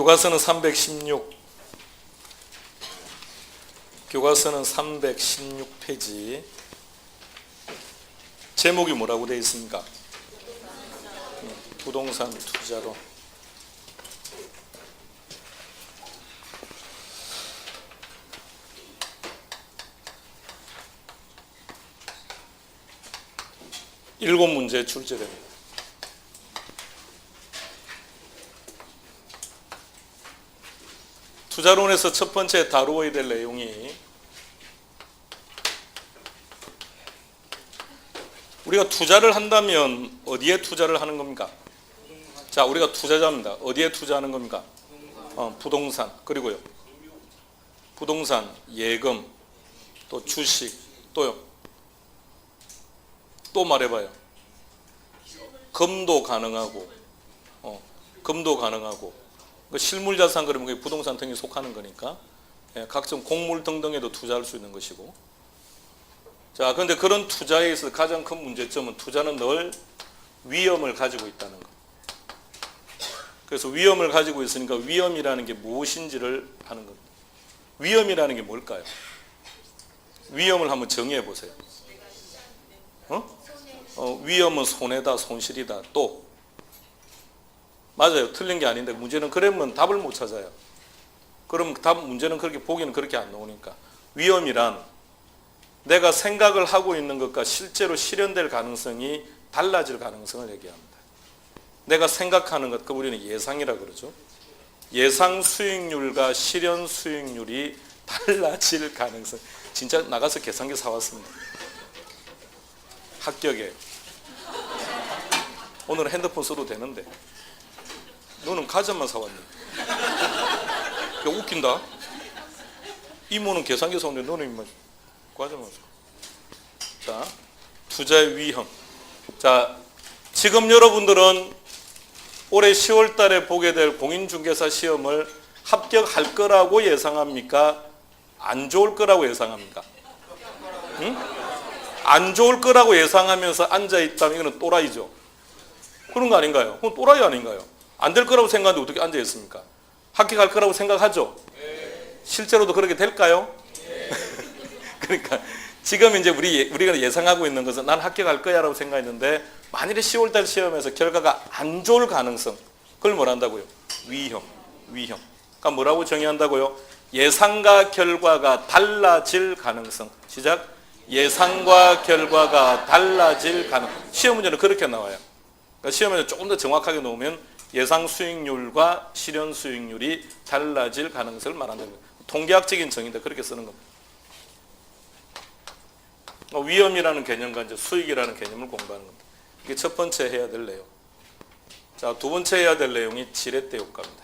교과서는 316. 교과서는 316페이지. 제목이 뭐라고 되어 있습니까? 부동산 투자로. 일곱 문제 출제됩니다. 투자론에서 첫 번째 다루어야 될 내용이 우리가 투자를 한다면 어디에 투자를 하는 겁니까? 자, 우리가 투자자입니다. 어디에 투자하는 겁니까? 부동산. 그리고요. 부동산, 예금, 또 주식, 또요. 또 말해봐요. 금도 가능하고, 금도 가능하고. 실물자산 그러면 그게 부동산 등에 속하는 거니까 각종 곡물 등등에도 투자할 수 있는 것이고. 자, 그런데 그런 투자에 있어서 가장 큰 문제점은 투자는 늘 위험을 가지고 있다는 것. 그래서 위험을 가지고 있으니까 위험이라는 게 무엇인지를 하는 겁니다. 위험이라는 게 뭘까요? 위험을 한번 정의해 보세요. 위험은 손해다, 손실이다. 또 맞아요. 틀린 게 아닌데 문제는 그러면 답을 못 찾아요. 그럼 문제는 그렇게 보기는 그렇게 안 나오니까. 위험이란 내가 생각을 하고 있는 것과 실제로 실현될 가능성이 달라질 가능성을 얘기합니다. 내가 생각하는 것, 그 우리는 예상이라 그러죠. 예상 수익률과 실현 수익률이 달라질 가능성. 진짜 나가서 계산기 사왔습니다. 합격이에요. 오늘은 핸드폰 써도 되는데 너는 과자만 사왔니? 야, 웃긴다. 이모는 계산기 사왔는데 너는 과자만 사. 자, 투자의 위험. 자, 지금 여러분들은 올해 10월 달에 보게 될 공인중개사 시험을 합격할 거라고 예상합니까? 안 좋을 거라고 예상합니까? 응? 안 좋을 거라고 예상하면서 앉아있다면 이거는 또라이죠. 그런 거 아닌가요? 그건 또라이 아닌가요? 안 될 거라고 생각하는데 어떻게 앉아있습니까? 합격할 거라고 생각하죠? 실제로도 그렇게 될까요? 그러니까 지금 이제 우리가 예상하고 있는 것은 난 합격할 거야 라고 생각했는데 만일에 10월달 시험에서 결과가 안 좋을 가능성, 그걸 뭐라 한다고요? 위험. 그러니까 뭐라고 정의한다고요? 예상과 결과가 달라질 가능성. 시작. 예상과 결과가 달라질 가능성. 시험 문제는 그렇게 나와요. 그러니까 시험에서 조금 더 정확하게 놓으면 예상 수익률과 실현 수익률이 달라질 가능성을 말한다는 거예요. 통계학적인 정의인데 그렇게 쓰는 겁니다. 위험이라는 개념과 이제 수익이라는 개념을 공부하는 겁니다. 이게 첫 번째 해야 될 내용. 자, 두 번째 해야 될 내용이 지렛대 효과입니다.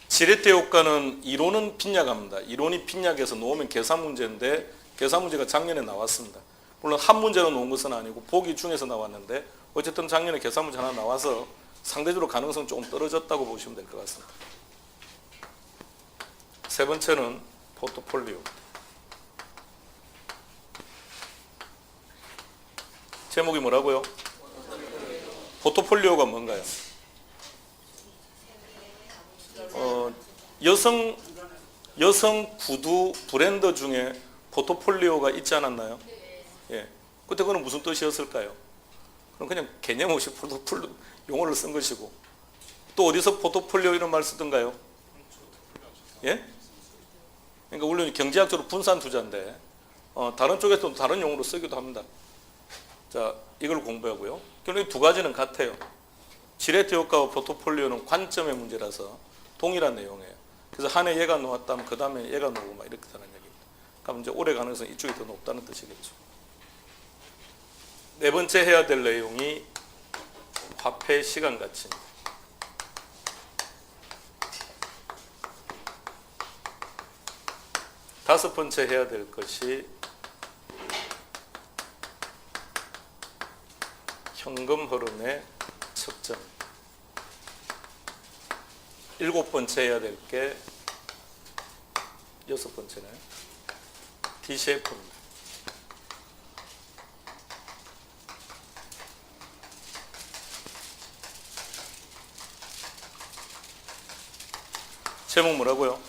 지렛대 효과는 이론은 빈약합니다. 이론이 빈약해서 놓으면 계산 문제인데 계산 문제가 작년에 나왔습니다. 물론 한 문제로 놓은 것은 아니고 보기 중에서 나왔는데 어쨌든 작년에 계산 문제 하나 나와서 상대적으로 가능성은 조금 떨어졌다고 보시면 될 것 같습니다. 세 번째는 포트폴리오. 제목이 뭐라고요? 포트폴리오가 뭔가요? 여성 구두 브랜드 중에 포트폴리오가 있지 않았나요? 예. 그때 그건 무슨 뜻이었을까요? 그럼 그냥 개념 없이 포트폴리오 용어를 쓴 것이고. 또 어디서 포트폴리오 이런 말 쓰던가요? 예? 그러니까 물론 경제학적으로 분산 투자인데 다른 쪽에서도 다른 용어로 쓰기도 합니다. 자, 이걸 공부하고요. 결국 두 가지는 같아요. 지렛대 효과와 포트폴리오는 관점의 문제라서 동일한 내용이에요. 그래서 한 해 얘가 놓았다면 그 다음에 얘가 놓고 막 이렇게 되는 얘기입니다. 그럼 이제 올해 가능성이 이쪽이 더 높다는 뜻이겠죠. 네 번째 해야 될 내용이 화폐 시간 가치입니다. 다섯 번째 해야 될 것이 현금 흐름의 측정. 일곱 번째 해야 될 게 여섯 번째네. DCF입니다. 제목 뭐라고요?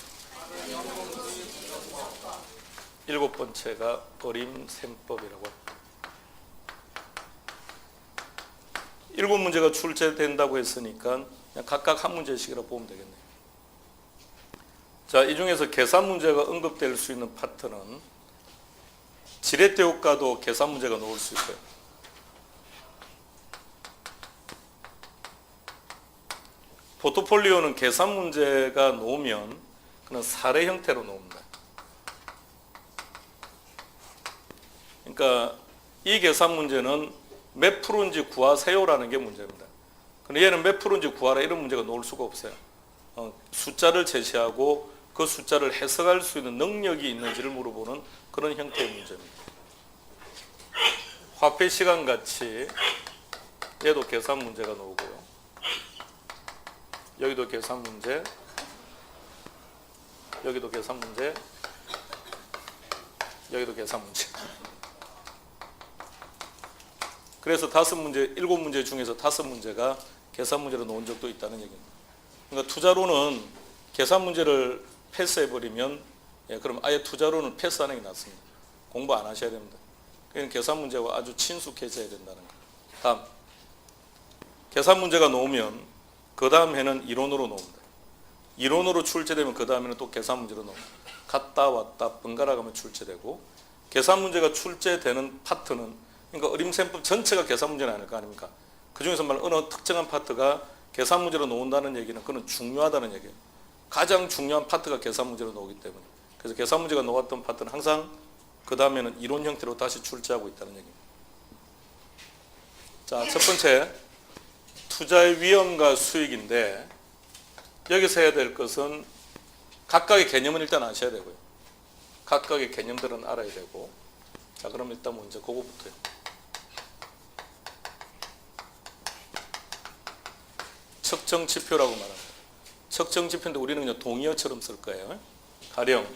7번째가 어림셈법이라고. 7문제가 출제된다고 했으니까 그냥 각각 한 문제씩이라고 보면 되겠네요. 자, 이 중에서 계산 문제가 언급될 수 있는 파트는 지렛대 효과도 계산 문제가 나올 수 있고요. 포트폴리오는 계산 문제가 나오면 그는 사례 형태로 나옵니다. 그러니까 이 계산 문제는 몇 프로인지 구하세요라는 게 문제입니다. 근데 얘는 몇 프로인지 구하라 이런 문제가 나올 수가 없어요. 숫자를 제시하고 그 숫자를 해석할 수 있는 능력이 있는지를 물어보는 그런 형태의 문제입니다. 화폐 시간 같이 얘도 계산 문제가 나오고요. 여기도 계산 문제, 여기도 계산 문제, 여기도 계산 문제. 그래서 7문제 중에서 5문제가 계산 문제로 나온 적도 있다는 얘기입니다. 그러니까 투자로는 계산 문제를 패스해버리면 그럼 아예 투자로는 패스하는 게 낫습니다. 공부 안 하셔야 됩니다. 그러니까 계산 문제와 아주 친숙해져야 된다는 거예요. 다음, 계산 문제가 나오면 그 다음 해는 이론으로 나옵니다. 이론으로 출제되면 그 다음에는 또 계산 문제로 나옵니다. 갔다 왔다 번갈아 가면 출제되고, 계산 문제가 출제되는 파트는 그러니까 어림셈법 전체가 계산 문제는 아닐 거 아닙니까? 그 중에서 말 어느 특정한 파트가 계산 문제로 나온다는 얘기는 그건 중요하다는 얘기예요. 가장 중요한 파트가 계산 문제로 나오기 때문에. 그래서 계산 문제가 나왔던 파트는 항상 그 다음에는 이론 형태로 다시 출제하고 있다는 얘기입니다. 자, 첫 번째, 투자의 위험과 수익인데 여기서 해야 될 것은 각각의 개념은 일단 아셔야 되고요. 각각의 개념들은 알아야 되고. 자, 그럼 일단 먼저 그거부터요. 측정 지표라고 말합니다. 측정 지표인데 우리는 그냥 동의어처럼 쓸 거예요. 가령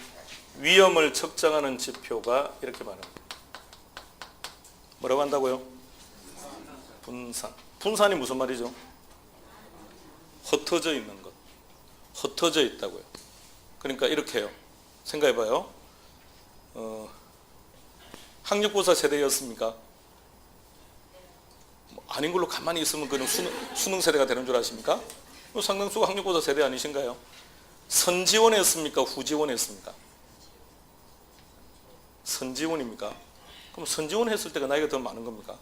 위험을 측정하는 지표가 이렇게 말합니다. 뭐라고 한다고요? 분산. 분산이 무슨 말이죠? 흩어져 있는 것. 흩어져 있다고요. 그러니까 이렇게 해요. 생각해봐요. 학력고사 세대였습니까? 아닌 걸로 가만히 있으면 그는 수능 세대가 되는 줄 아십니까? 상당수가 학력고사 세대 아니신가요? 선지원했습니까? 후지원했습니까? 선지원입니까? 그럼 선지원 했을 때가 나이가 더 많은 겁니까?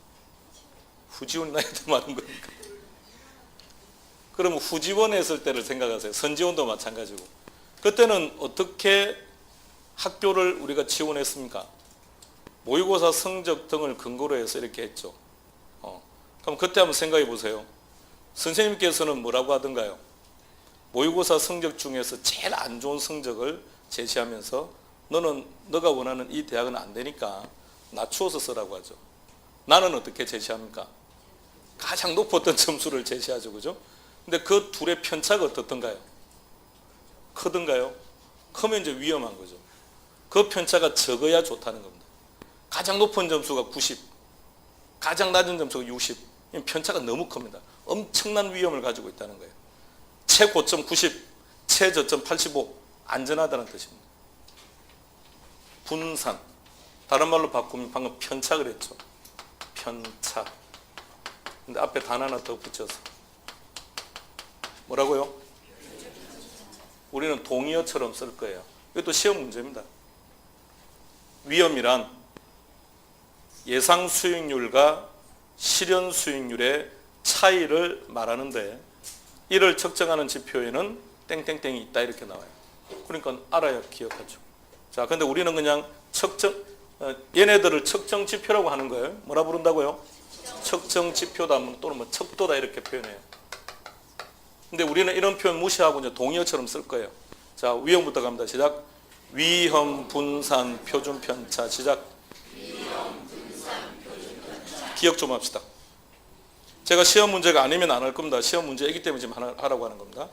후지원이 나이가 더 많은 겁니까? 그러면 후지원 했을 때를 생각하세요. 선지원도 마찬가지고. 그때는 어떻게 학교를 우리가 지원했습니까? 모의고사 성적 등을 근거로 해서 이렇게 했죠. 그럼 그때 한번 생각해 보세요. 선생님께서는 뭐라고 하던가요? 모의고사 성적 중에서 제일 안 좋은 성적을 제시하면서 너가 원하는 이 대학은 안 되니까 낮추어서 쓰라고 하죠. 나는 어떻게 제시합니까? 가장 높았던 점수를 제시하죠. 그죠? 근데 그 둘의 편차가 어떻던가요? 크던가요? 크면 이제 위험한 거죠. 그 편차가 적어야 좋다는 겁니다. 가장 높은 점수가 90, 가장 낮은 점수가 60. 편차가 너무 큽니다. 엄청난 위험을 가지고 있다는 거예요. 최고점 90, 최저점 85. 안전하다는 뜻입니다. 분산. 다른 말로 바꾸면 방금 편차 그랬죠. 편차. 근데 앞에 단 하나 더 붙여서. 뭐라고요? 우리는 동의어처럼 쓸 거예요. 이것도 시험 문제입니다. 위험이란 예상 수익률과 실현 수익률의 차이를 말하는데 이를 측정하는 지표에는 땡땡땡이 있다 이렇게 나와요. 그러니까 알아야 기억하죠. 자, 근데 우리는 그냥 얘네들을 측정 지표라고 하는 거예요. 뭐라 부른다고요? 측정 지표다 또는 뭐 척도다 이렇게 표현해요. 근데 우리는 이런 표현 무시하고 이제 동의어처럼 쓸 거예요. 자, 위험부터 갑니다. 시작. 위험, 분산, 표준 편차. 시작. 기억 좀 합시다. 제가 시험 문제가 아니면 안 할 겁니다. 시험 문제이기 때문에 지금 하라고 하는 겁니다.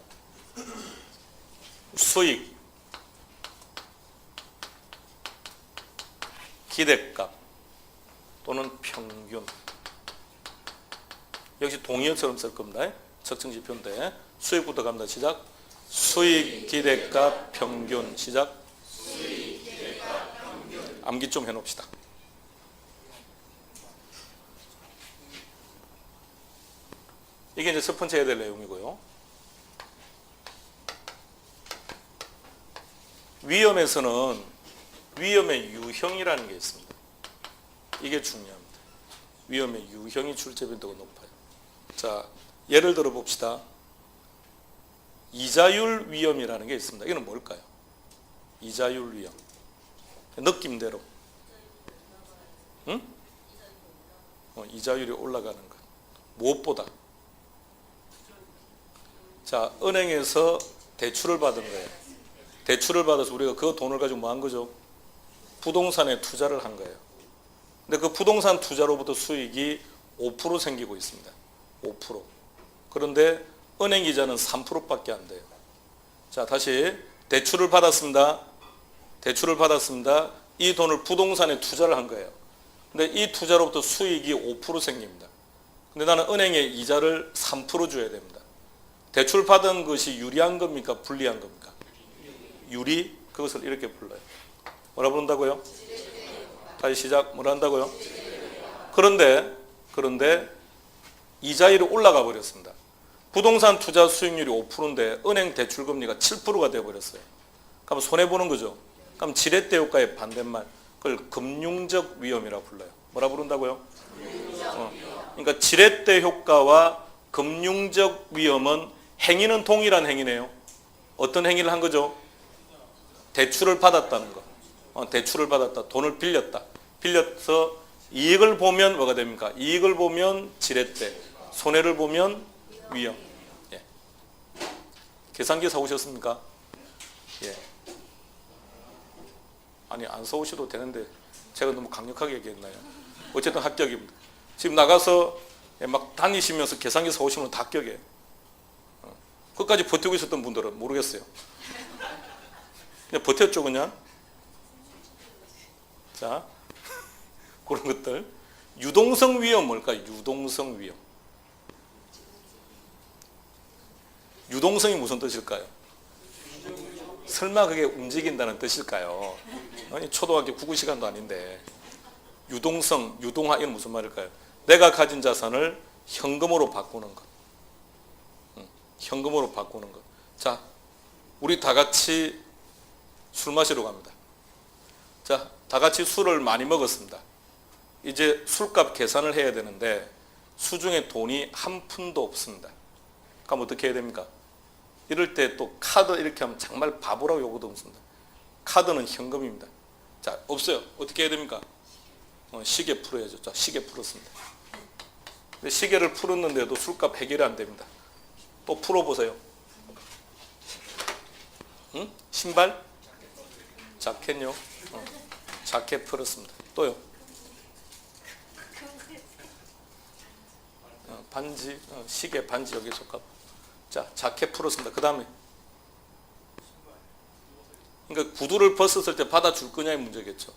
수익, 기대값 또는 평균. 역시 동의어처럼 쓸 겁니다. 측정지표인데 수익부터 갑니다. 시작. 수익 기대값 평균. 시작. 암기 좀 해놓읍시다. 이게 이제 첫 번째 해야 될 내용이고요. 위험에서는 위험의 유형이라는 게 있습니다. 이게 중요합니다. 위험의 유형이 출제 빈도가 높아요. 자, 예를 들어 봅시다. 이자율 위험이라는 게 있습니다. 이건 뭘까요? 이자율 위험. 느낌대로. 응? 이자율이 올라가는 것. 무엇보다. 자, 은행에서 대출을 받은 거예요. 대출을 받아서 우리가 그 돈을 가지고 뭐 한 거죠? 부동산에 투자를 한 거예요. 근데 그 부동산 투자로부터 수익이 5% 생기고 있습니다. 5%. 그런데 은행 이자는 3%밖에 안 돼요. 자, 다시 대출을 받았습니다. 대출을 받았습니다. 이 돈을 부동산에 투자를 한 거예요. 근데 이 투자로부터 수익이 5% 생깁니다. 근데 나는 은행에 이자를 3% 줘야 됩니다. 대출 받은 것이 유리한 겁니까? 불리한 겁니까? 유리? 그것을 이렇게 불러요. 뭐라 부른다고요? 다시 시작. 뭐라 한다고요? 그런데 이자율이 올라가 버렸습니다. 부동산 투자 수익률이 5%인데 은행 대출 금리가 7%가 돼 버렸어요. 그럼 손해 보는 거죠. 그럼 지렛대 효과의 반대말, 그걸 금융적 위험이라고 불러요. 뭐라 부른다고요? 그러니까 지렛대 효과와 금융적 위험은 행위는 동일한 행위네요. 어떤 행위를 한 거죠? 대출을 받았다는 거. 대출을 받았다. 돈을 빌렸다. 빌려서 이익을 보면 뭐가 됩니까? 이익을 보면 지렛대, 손해를 보면 위험. 예. 계산기 사오셨습니까? 예. 아니, 안 사오셔도 되는데 제가 너무 강력하게 얘기했나요? 어쨌든 합격입니다. 지금 나가서 막 다니시면서 계산기 사오시면 다 합격이에요. 끝까지 버티고 있었던 분들은 모르겠어요. 그냥 버텼죠, 그냥. 자, 그런 것들. 유동성 위험 뭘까요? 유동성 위험. 유동성이 무슨 뜻일까요? 설마 그게 움직인다는 뜻일까요? 아니, 초등학교 국어 시간도 아닌데. 유동성, 유동화, 이건 무슨 말일까요? 내가 가진 자산을 현금으로 바꾸는 것. 현금으로 바꾸는 것. 자, 우리 다 같이 술 마시러 갑니다. 자, 다 같이 술을 많이 먹었습니다. 이제 술값 계산을 해야 되는데 수중에 돈이 한 푼도 없습니다. 그럼 어떻게 해야 됩니까? 이럴 때 또 카드 이렇게 하면 정말 바보라고 요구도 없습니다. 카드는 현금입니다. 자, 없어요. 어떻게 해야 됩니까? 시계 풀어야죠. 자, 시계 풀었습니다. 근데 시계를 풀었는데도 술값 해결이 안 됩니다. 또 풀어보세요. 응? 신발? 자켓요? 자켓 풀었습니다. 또요? 반지, 시계 반지 여기 속값. 자, 자켓 풀었습니다. 그 다음에 그러니까 구두를 벗었을 때 받아줄 거냐의 문제겠죠.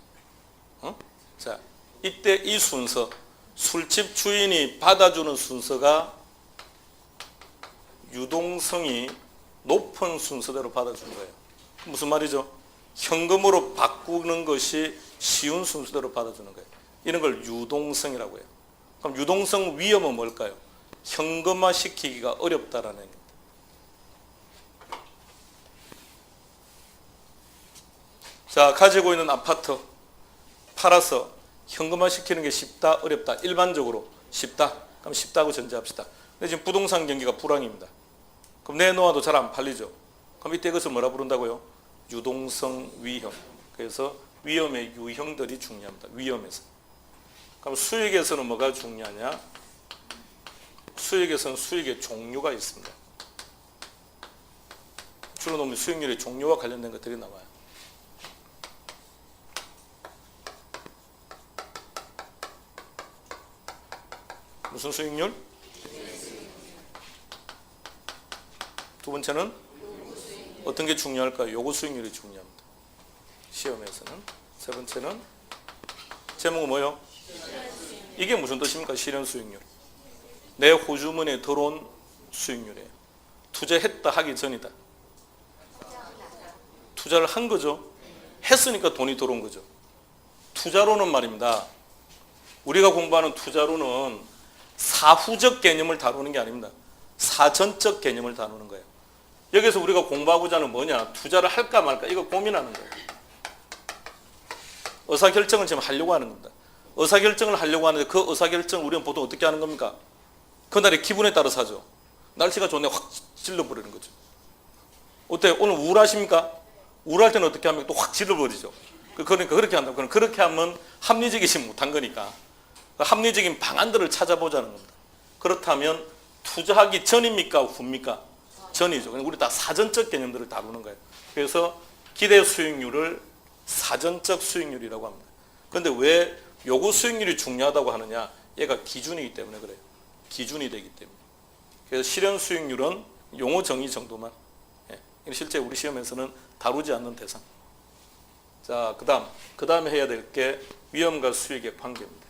자, 이때 이 순서, 술집 주인이 받아주는 순서가 유동성이 높은 순서대로 받아준 거예요. 무슨 말이죠? 현금으로 바꾸는 것이 쉬운 순서대로 받아주는 거예요. 이런 걸 유동성이라고 해요. 그럼 유동성 위험은 뭘까요? 현금화 시키기가 어렵다라는 얘기입니다. 자, 가지고 있는 아파트 팔아서 현금화 시키는 게 쉽다, 어렵다? 일반적으로 쉽다. 그럼 쉽다고 전제합시다. 근데 지금 부동산 경기가 불황입니다. 그럼 내놓아도 잘 안 팔리죠. 그럼 이때 이것을 뭐라 부른다고요? 유동성 위험. 그래서 위험의 유형들이 중요합니다. 위험에서. 그럼 수익에서는 뭐가 중요하냐? 수익에서는 수익의 종류가 있습니다. 주로 보면 수익률의 종류와 관련된 것들이 나와요. 무슨 수익률? 두 번째는 어떤 게 중요할까요? 요거 수익률이 중요합니다. 시험에서는. 세 번째는 제목은 뭐요? 이게 무슨 뜻입니까? 실현 수익률. 내 호주머니에 들어온 수익률이에요. 투자했다 하기 전이다. 투자를 한 거죠. 했으니까 돈이 들어온 거죠. 투자로는 말입니다. 우리가 공부하는 투자로는 사후적 개념을 다루는 게 아닙니다. 사전적 개념을 다루는 거예요. 여기서 우리가 공부하고자 하는 뭐냐? 투자를 할까 말까 이거 고민하는 거예요. 의사결정을 지금 하려고 하는 겁니다. 의사결정을 하려고 하는데 그 의사결정을 우리는 보통 어떻게 하는 겁니까? 그날의 기분에 따라서 하죠. 날씨가 좋네 확 질러버리는 거죠. 어때요? 오늘 우울하십니까? 우울할 때는 어떻게 하면 또 확 질러버리죠. 그러니까 그렇게 한다고. 그럼 그렇게 하면 합리적이지 못한 거니까 합리적인 방안들을 찾아보자는 겁니다. 그렇다면 투자하기 전입니까? 후입니까? 전이죠. 우리 다 사전적 개념들을 다루는 거예요. 그래서 기대 수익률을 사전적 수익률이라고 합니다. 그런데 왜 요구 수익률이 중요하다고 하느냐? 얘가 기준이기 때문에 그래요. 기준이 되기 때문에. 그래서 실현 수익률은 용어 정의 정도만. 실제 우리 시험에서는 다루지 않는 대상. 자, 그 다음에 해야 될 게 위험과 수익의 관계입니다.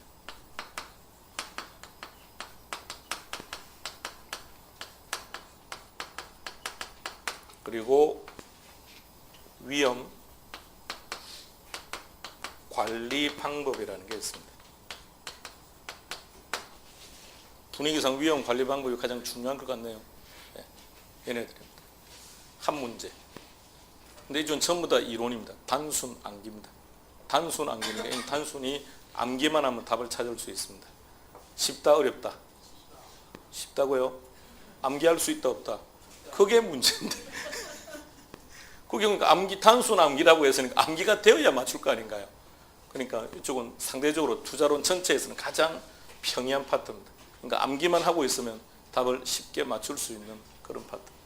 그리고 위험 관리 방법이라는 게 있습니다. 분위기상 위험 관리 방법이 가장 중요한 것 같네요. 네, 얘네들입니다. 한 문제. 근데 이건 전부 다 이론입니다. 단순 암기입니다. 단순 암기니까 단순히 암기만 하면 답을 찾을 수 있습니다. 쉽다 어렵다? 쉽다고요? 암기할 수 있다 없다? 그게 문제인데. 그게 그러니까 단순 암기라고 했으니까 암기가 되어야 맞출 거 아닌가요? 그러니까 이쪽은 상대적으로 투자론 전체에서는 가장 평이한 파트입니다. 그러니까 암기만 하고 있으면 답을 쉽게 맞출 수 있는 그런 파트입니다.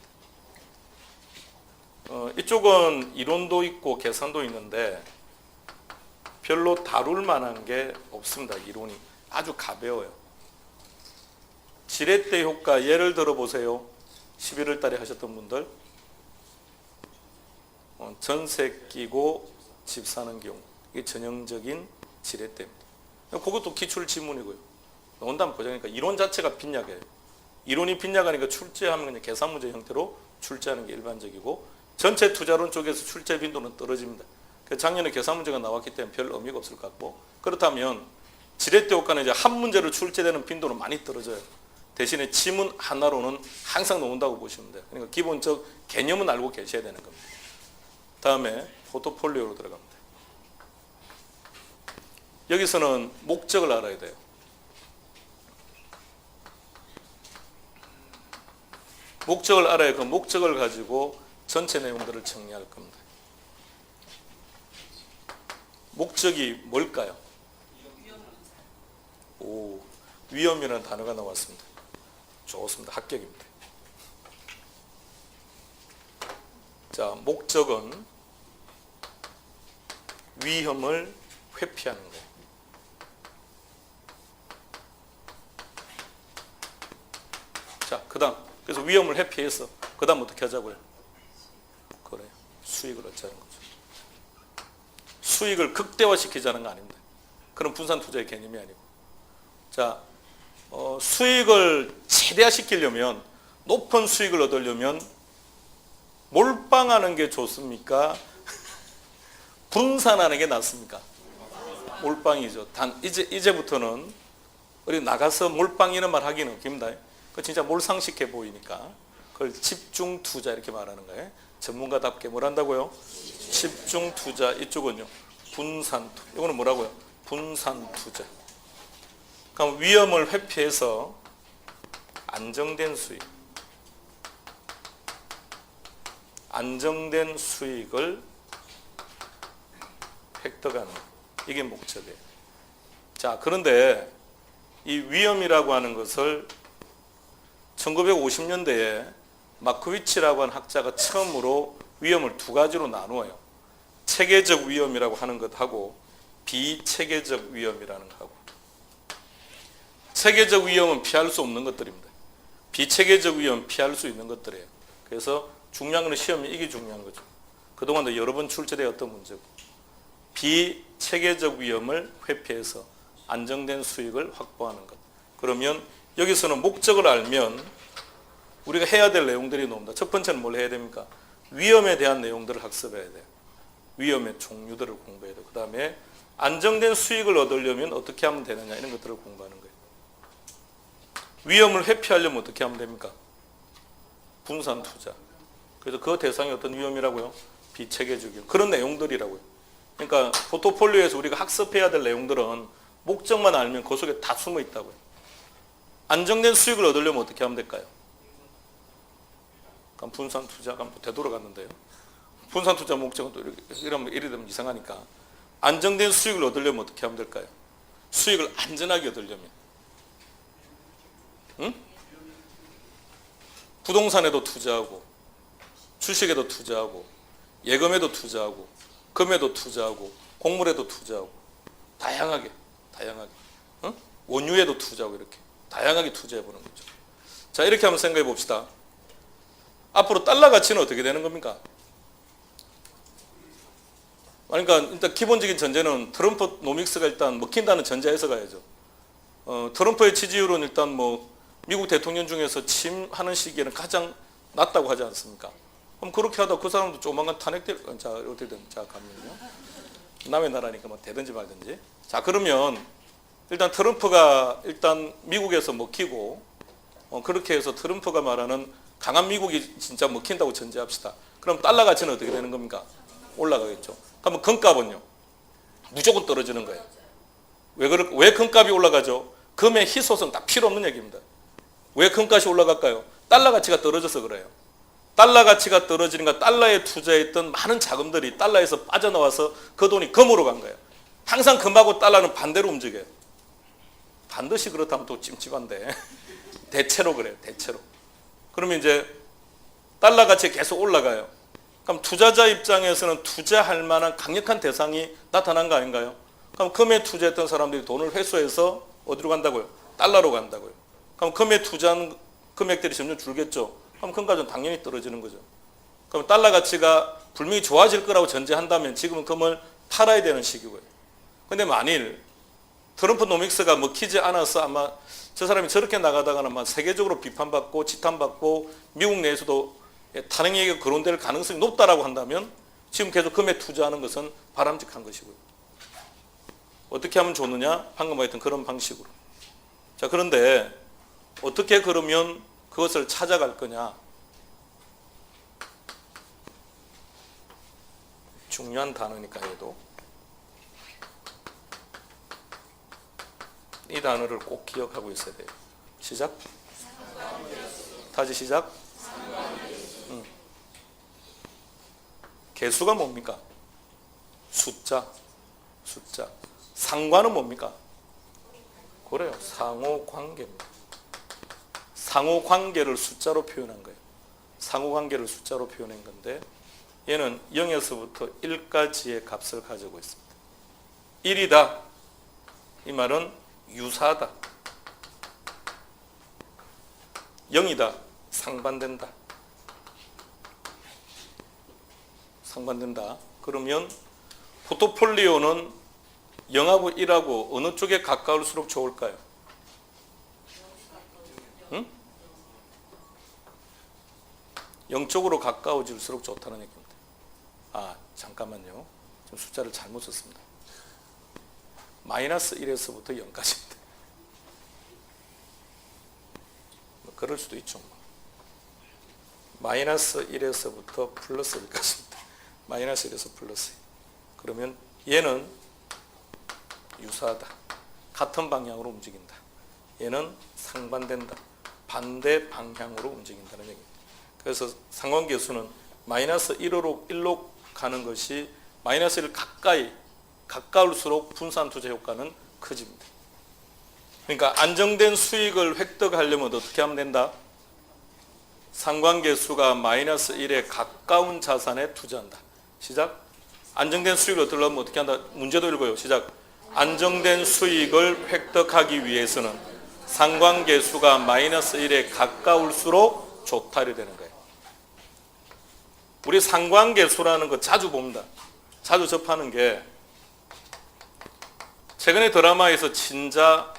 이쪽은 이론도 있고 계산도 있는데 별로 다룰 만한 게 없습니다. 이론이 아주 가벼워요. 지렛대 효과 예를 들어 보세요. 11월 달에 하셨던 분들 전세 끼고 집 사는 경우 이게 전형적인 지렛대입니다. 그것도 기출 지문이고요. 원담 고정이니까 이론 자체가 빈약해요. 이론이 빈약하니까 출제하면 그냥 계산 문제 형태로 출제하는 게 일반적이고 전체 투자론 쪽에서 출제 빈도는 떨어집니다. 작년에 계산 문제가 나왔기 때문에 별 의미가 없을 것 같고 그렇다면 지렛대 효과는 이제 한 문제로 출제되는 빈도는 많이 떨어져요. 대신에 지문 하나로는 항상 나온다고 보시면 돼요. 그러니까 기본적 개념은 알고 계셔야 되는 겁니다. 다음에 포트폴리오로 들어갑니다. 여기서는 목적을 알아야 돼요. 목적을 알아야 그 목적을 가지고 전체 내용들을 정리할 겁니다. 목적이 뭘까요? 오, 위험이라는 단어가 나왔습니다. 좋습니다. 합격입니다. 자, 목적은 위험을 회피하는 거예요. 자, 그래서 위험을 회피해서 그 다음 어떻게 하자고요? 그래요. 수익을 얻자는 거죠. 수익을 극대화시키자는 거 아닙니다. 그런 분산 투자의 개념이 아니고. 자, 수익을 최대화시키려면 높은 수익을 얻으려면 몰빵하는 게 좋습니까? 분산하는 게 낫습니까? 몰빵이죠. 이제부터는 우리 나가서 몰빵 이런 말 하기는 웃깁니다. 그 진짜 몰상식해 보이니까 그걸 집중 투자 이렇게 말하는 거예요. 전문가답게 뭘 한다고요? 집중 투자. 이쪽은요 분산 투자. 이거는 뭐라고요? 분산 투자. 그럼 위험을 회피해서 안정된 수익, 안정된 수익을 획득하는 이게 목적이에요. 자, 그런데 이 위험이라고 하는 것을 1950년대에 마크위치라고 하는 학자가 처음으로 위험을 두 가지로 나누어요. 체계적 위험이라고 하는 것하고 비체계적 위험이라는 것하고. 체계적 위험은 피할 수 없는 것들입니다. 비체계적 위험은 피할 수 있는 것들이에요. 그래서 중요한 건 시험이 이게 중요한 거죠. 그동안도 여러 번 출제되었던 문제고. 비체계적 위험을 회피해서 안정된 수익을 확보하는 것. 그러면 여기서는 목적을 알면 우리가 해야 될 내용들이 나옵니다. 첫 번째는 뭘 해야 됩니까? 위험에 대한 내용들을 학습해야 돼요. 위험의 종류들을 공부해야 돼요. 그 다음에 안정된 수익을 얻으려면 어떻게 하면 되느냐 이런 것들을 공부하는 거예요. 위험을 회피하려면 어떻게 하면 됩니까? 분산 투자. 그래서 그 대상이 어떤 위험이라고요? 비체계적 위험. 그런 내용들이라고요. 그러니까 포트폴리오에서 우리가 학습해야 될 내용들은 목적만 알면 그 속에 다 숨어 있다고요. 안정된 수익을 얻으려면 어떻게 하면 될까요? 그럼 분산 투자가 되돌아갔는데요. 분산 투자 목적은 또 이래 되면 이상하니까 안정된 수익을 얻으려면 어떻게 하면 될까요? 수익을 안전하게 얻으려면. 응? 부동산에도 투자하고 주식에도 투자하고 예금에도 투자하고 금에도 투자하고 곡물에도 투자하고 다양하게 응? 원유에도 투자하고 이렇게 다양하게 투자해 보는 거죠. 자, 이렇게 한번 생각해 봅시다. 앞으로 달러 가치는 어떻게 되는 겁니까? 그러니까 일단 기본적인 전제는 트럼프 노믹스가 일단 먹힌다는 전제에서 가야죠. 트럼프의 지지율은 일단 뭐 미국 대통령 중에서 취임하는 시기에는 가장 낮다고 하지 않습니까? 그럼 그렇게 하다 그 사람도 조만간 탄핵될, 자, 어떻게 된, 자, 가면요. 남의 나라니까 뭐 되든지 말든지. 자, 그러면 일단 트럼프가 일단 미국에서 먹히고, 그렇게 해서 트럼프가 말하는 강한 미국이 진짜 먹힌다고 전제합시다. 그럼 달러 가치는 어떻게 되는 겁니까? 올라가겠죠. 그러면 금값은요? 무조건 떨어지는 거예요. 왜 금값이 올라가죠? 금의 희소성 다 필요 없는 얘기입니다. 왜 금값이 올라갈까요? 달러 가치가 떨어져서 그래요. 달러 가치가 떨어지니까 달러에 투자했던 많은 자금들이 달러에서 빠져나와서 그 돈이 금으로 간 거예요. 항상 금하고 달러는 반대로 움직여요. 반드시 그렇다면 또 찜찜한데 대체로 그래요. 대체로. 그러면 이제 달러 가치가 계속 올라가요. 그럼 투자자 입장에서는 투자할 만한 강력한 대상이 나타난 거 아닌가요? 그럼 금에 투자했던 사람들이 돈을 회수해서 어디로 간다고요? 달러로 간다고요. 그럼 금에 투자한 금액들이 점점 줄겠죠. 그럼 금가는 당연히 떨어지는 거죠. 그럼 달러 가치가 분명히 좋아질 거라고 전제한다면 지금은 금을 팔아야 되는 시기고요. 근데 만일 트럼프 노믹스가 먹히지 않아서 아마 저 사람이 저렇게 나가다가는 아마 세계적으로 비판받고 지탄받고 미국 내에서도 탄핵 얘기가 거론될 가능성이 높다라고 한다면 지금 계속 금에 투자하는 것은 바람직한 것이고요. 어떻게 하면 좋느냐? 방금 말했던 그런 방식으로. 자, 그런데 어떻게 그러면 그것을 찾아갈 거냐? 중요한 단어니까 얘도. 이 단어를 꼭 기억하고 있어야 돼요. 시작. 다시 시작. 개수가 뭡니까? 숫자. 상관은 뭡니까? 그래요. 상호관계입니다. 상호관계를 숫자로 표현한 거예요. 상호관계를 숫자로 표현한 건데 얘는 0에서부터 1까지의 값을 가지고 있습니다. 1이다. 이 말은 유사하다. 0이다. 상반된다. 그러면 포트폴리오는 0하고 1하고 어느 쪽에 가까울수록 좋을까요? 응? 0쪽으로 가까워질수록 좋다는 얘기입니다. 아, 잠깐만요. 좀 숫자를 잘못 썼습니다. 마이너스 1에서부터 0까지입니다. 뭐 그럴 수도 있죠. 마이너스 1에서부터 플러스 1까지입니다. 마이너스 1에서 플러스 1. 그러면 얘는 유사하다. 같은 방향으로 움직인다. 얘는 상반된다. 반대 방향으로 움직인다는 얘기입니다. 그래서 상관계수는 마이너스 1로 가는 것이 마이너스 1 가까울수록 분산 투자 효과는 커집니다. 그러니까 안정된 수익을 획득하려면 어떻게 하면 된다? 상관계수가 마이너스 1에 가까운 자산에 투자한다. 시작. 안정된 수익을 얻으려면 어떻게 한다? 문제도 읽어요. 시작. 안정된 수익을 획득하기 위해서는 상관계수가 마이너스 1에 가까울수록 좋다 이렇게 되는 거예요. 우리 상관계수라는 거 자주 봅니다. 자주 접하는 게 최근에 드라마에서 친자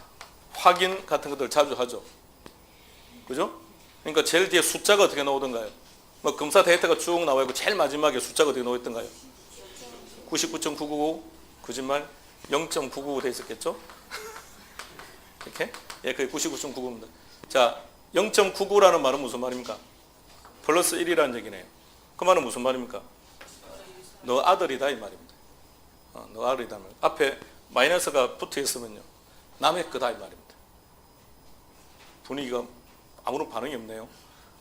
확인 같은 것들 자주 하죠. 그죠? 그러니까 제일 뒤에 숫자가 어떻게 나오던가요? 뭐 검사 데이터가 쭉 나와 있고 제일 마지막에 숫자가 어떻게 나와 있던가요? 99.999 거짓말 0.999 돼 있었겠죠? 이렇게? 예, 그게 99.999입니다. 자, 0.99라는 말은 무슨 말입니까? 플러스 1이라는 얘기네요. 그 말은 무슨 말입니까? 너 아들이다 이 말입니다. 너 아들이다. 앞에 마이너스가 붙어 있으면요. 남의 거다 이 말입니다. 분위기가 아무런 반응이 없네요.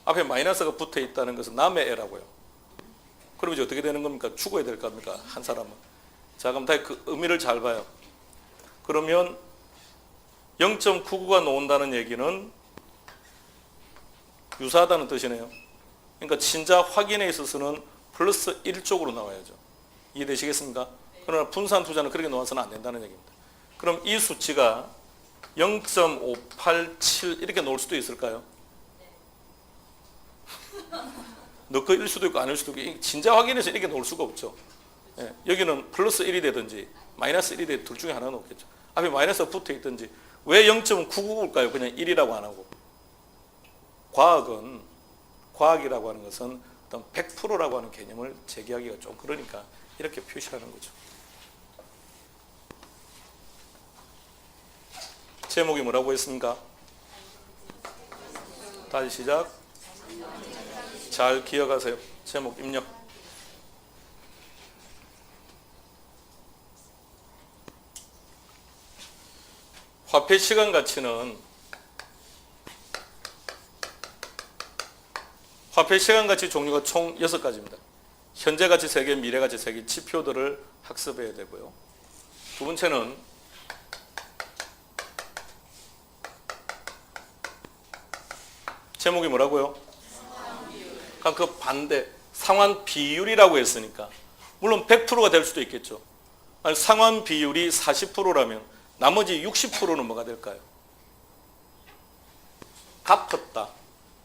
앞에 마이너스가 붙어 있다는 것은 남의 애라고요. 그럼 이제 어떻게 되는 겁니까? 죽어야 될 겁니까? 한 사람은. 자, 그럼 다시 그 의미를 잘 봐요. 그러면 0.99가 나온다는 얘기는 유사하다는 뜻이네요. 그러니까 친자 확인에 있어서는 플러스 1쪽으로 나와야죠. 이해되시겠습니까? 그러나 분산 투자는 그렇게 나와서는 안 된다는 얘기입니다. 그럼 이 수치가 0.587 이렇게 나올 수도 있을까요? 너거일 수도 있고 아닐 수도 있고 진짜 확인해서 이렇게 나올 수가 없죠. 예, 여기는 플러스 1이 되든지 마이너스 1이 되든지 둘 중에 하나는 없겠죠. 앞에 마이너스가 붙어 있든지 왜 0.99일까요? 그냥 1이라고 안 하고. 과학이라고 하는 것은 어떤 100%라고 하는 개념을 제기하기가 좀 그러니까 이렇게 표시하는 거죠. 제목이 뭐라고 했습니까? 다시 시작. 잘 기억하세요. 제목 입력. 화폐 시간 가치는 화폐 시간 가치 종류가 총 6가지입니다. 현재 가치 3개, 미래 가치 3개 지표들을 학습해야 되고요. 두 번째는 제목이 뭐라고요? 그럼 그 반대 상환 비율이라고 했으니까 물론 100%가 될 수도 있겠죠. 아니, 상환 비율이 40%라면 나머지 60%는 뭐가 될까요? 갚았다.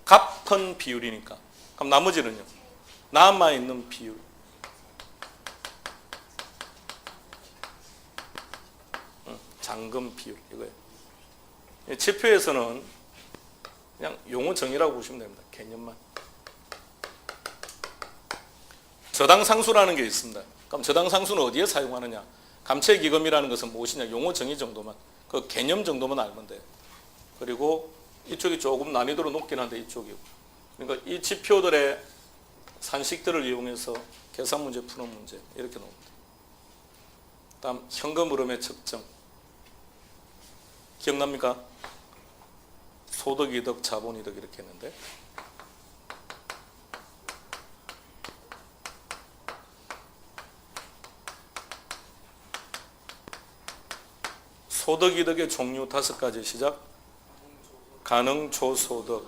갚은 비율이니까. 그럼 나머지는요? 남아있는 비율. 잔금 비율 이거예요. 지표에서는 그냥 용어 정의라고 보시면 됩니다. 개념만. 저당상수라는 게 있습니다. 그럼 저당상수는 어디에 사용하느냐? 감채기금이라는 것은 무엇이냐? 용어 정의 정도만, 그 개념 정도만 알면 돼요. 그리고 이쪽이 조금 난이도로 높긴 한데 이쪽이고. 그러니까 이 지표들의 산식들을 이용해서 계산 문제 푸는 문제 이렇게 나옵니다. 다음 현금 흐름의 측정. 기억납니까? 소득이득, 자본이득 이렇게 했는데 소득이득의 종류 5가지 시작. 가능조소득,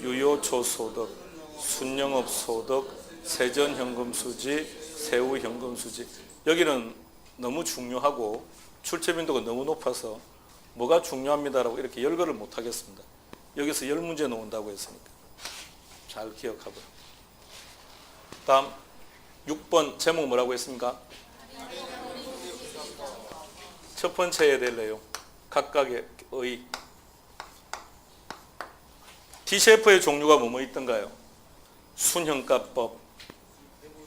유효조소득, 순영업소득, 세전현금수지, 세후현금수지. 여기는 너무 중요하고 출제빈도가 너무 높아서 뭐가 중요합니다라고 이렇게 열거를 못하겠습니다. 여기서 10문제 나온다고 했으니까 잘 기억하고요. 다음 6번 제목 뭐라고 했습니까? 첫 번째 해야 될 내용 각각의 의. DCF의 종류가 뭐뭐 있던가요? 순형가법,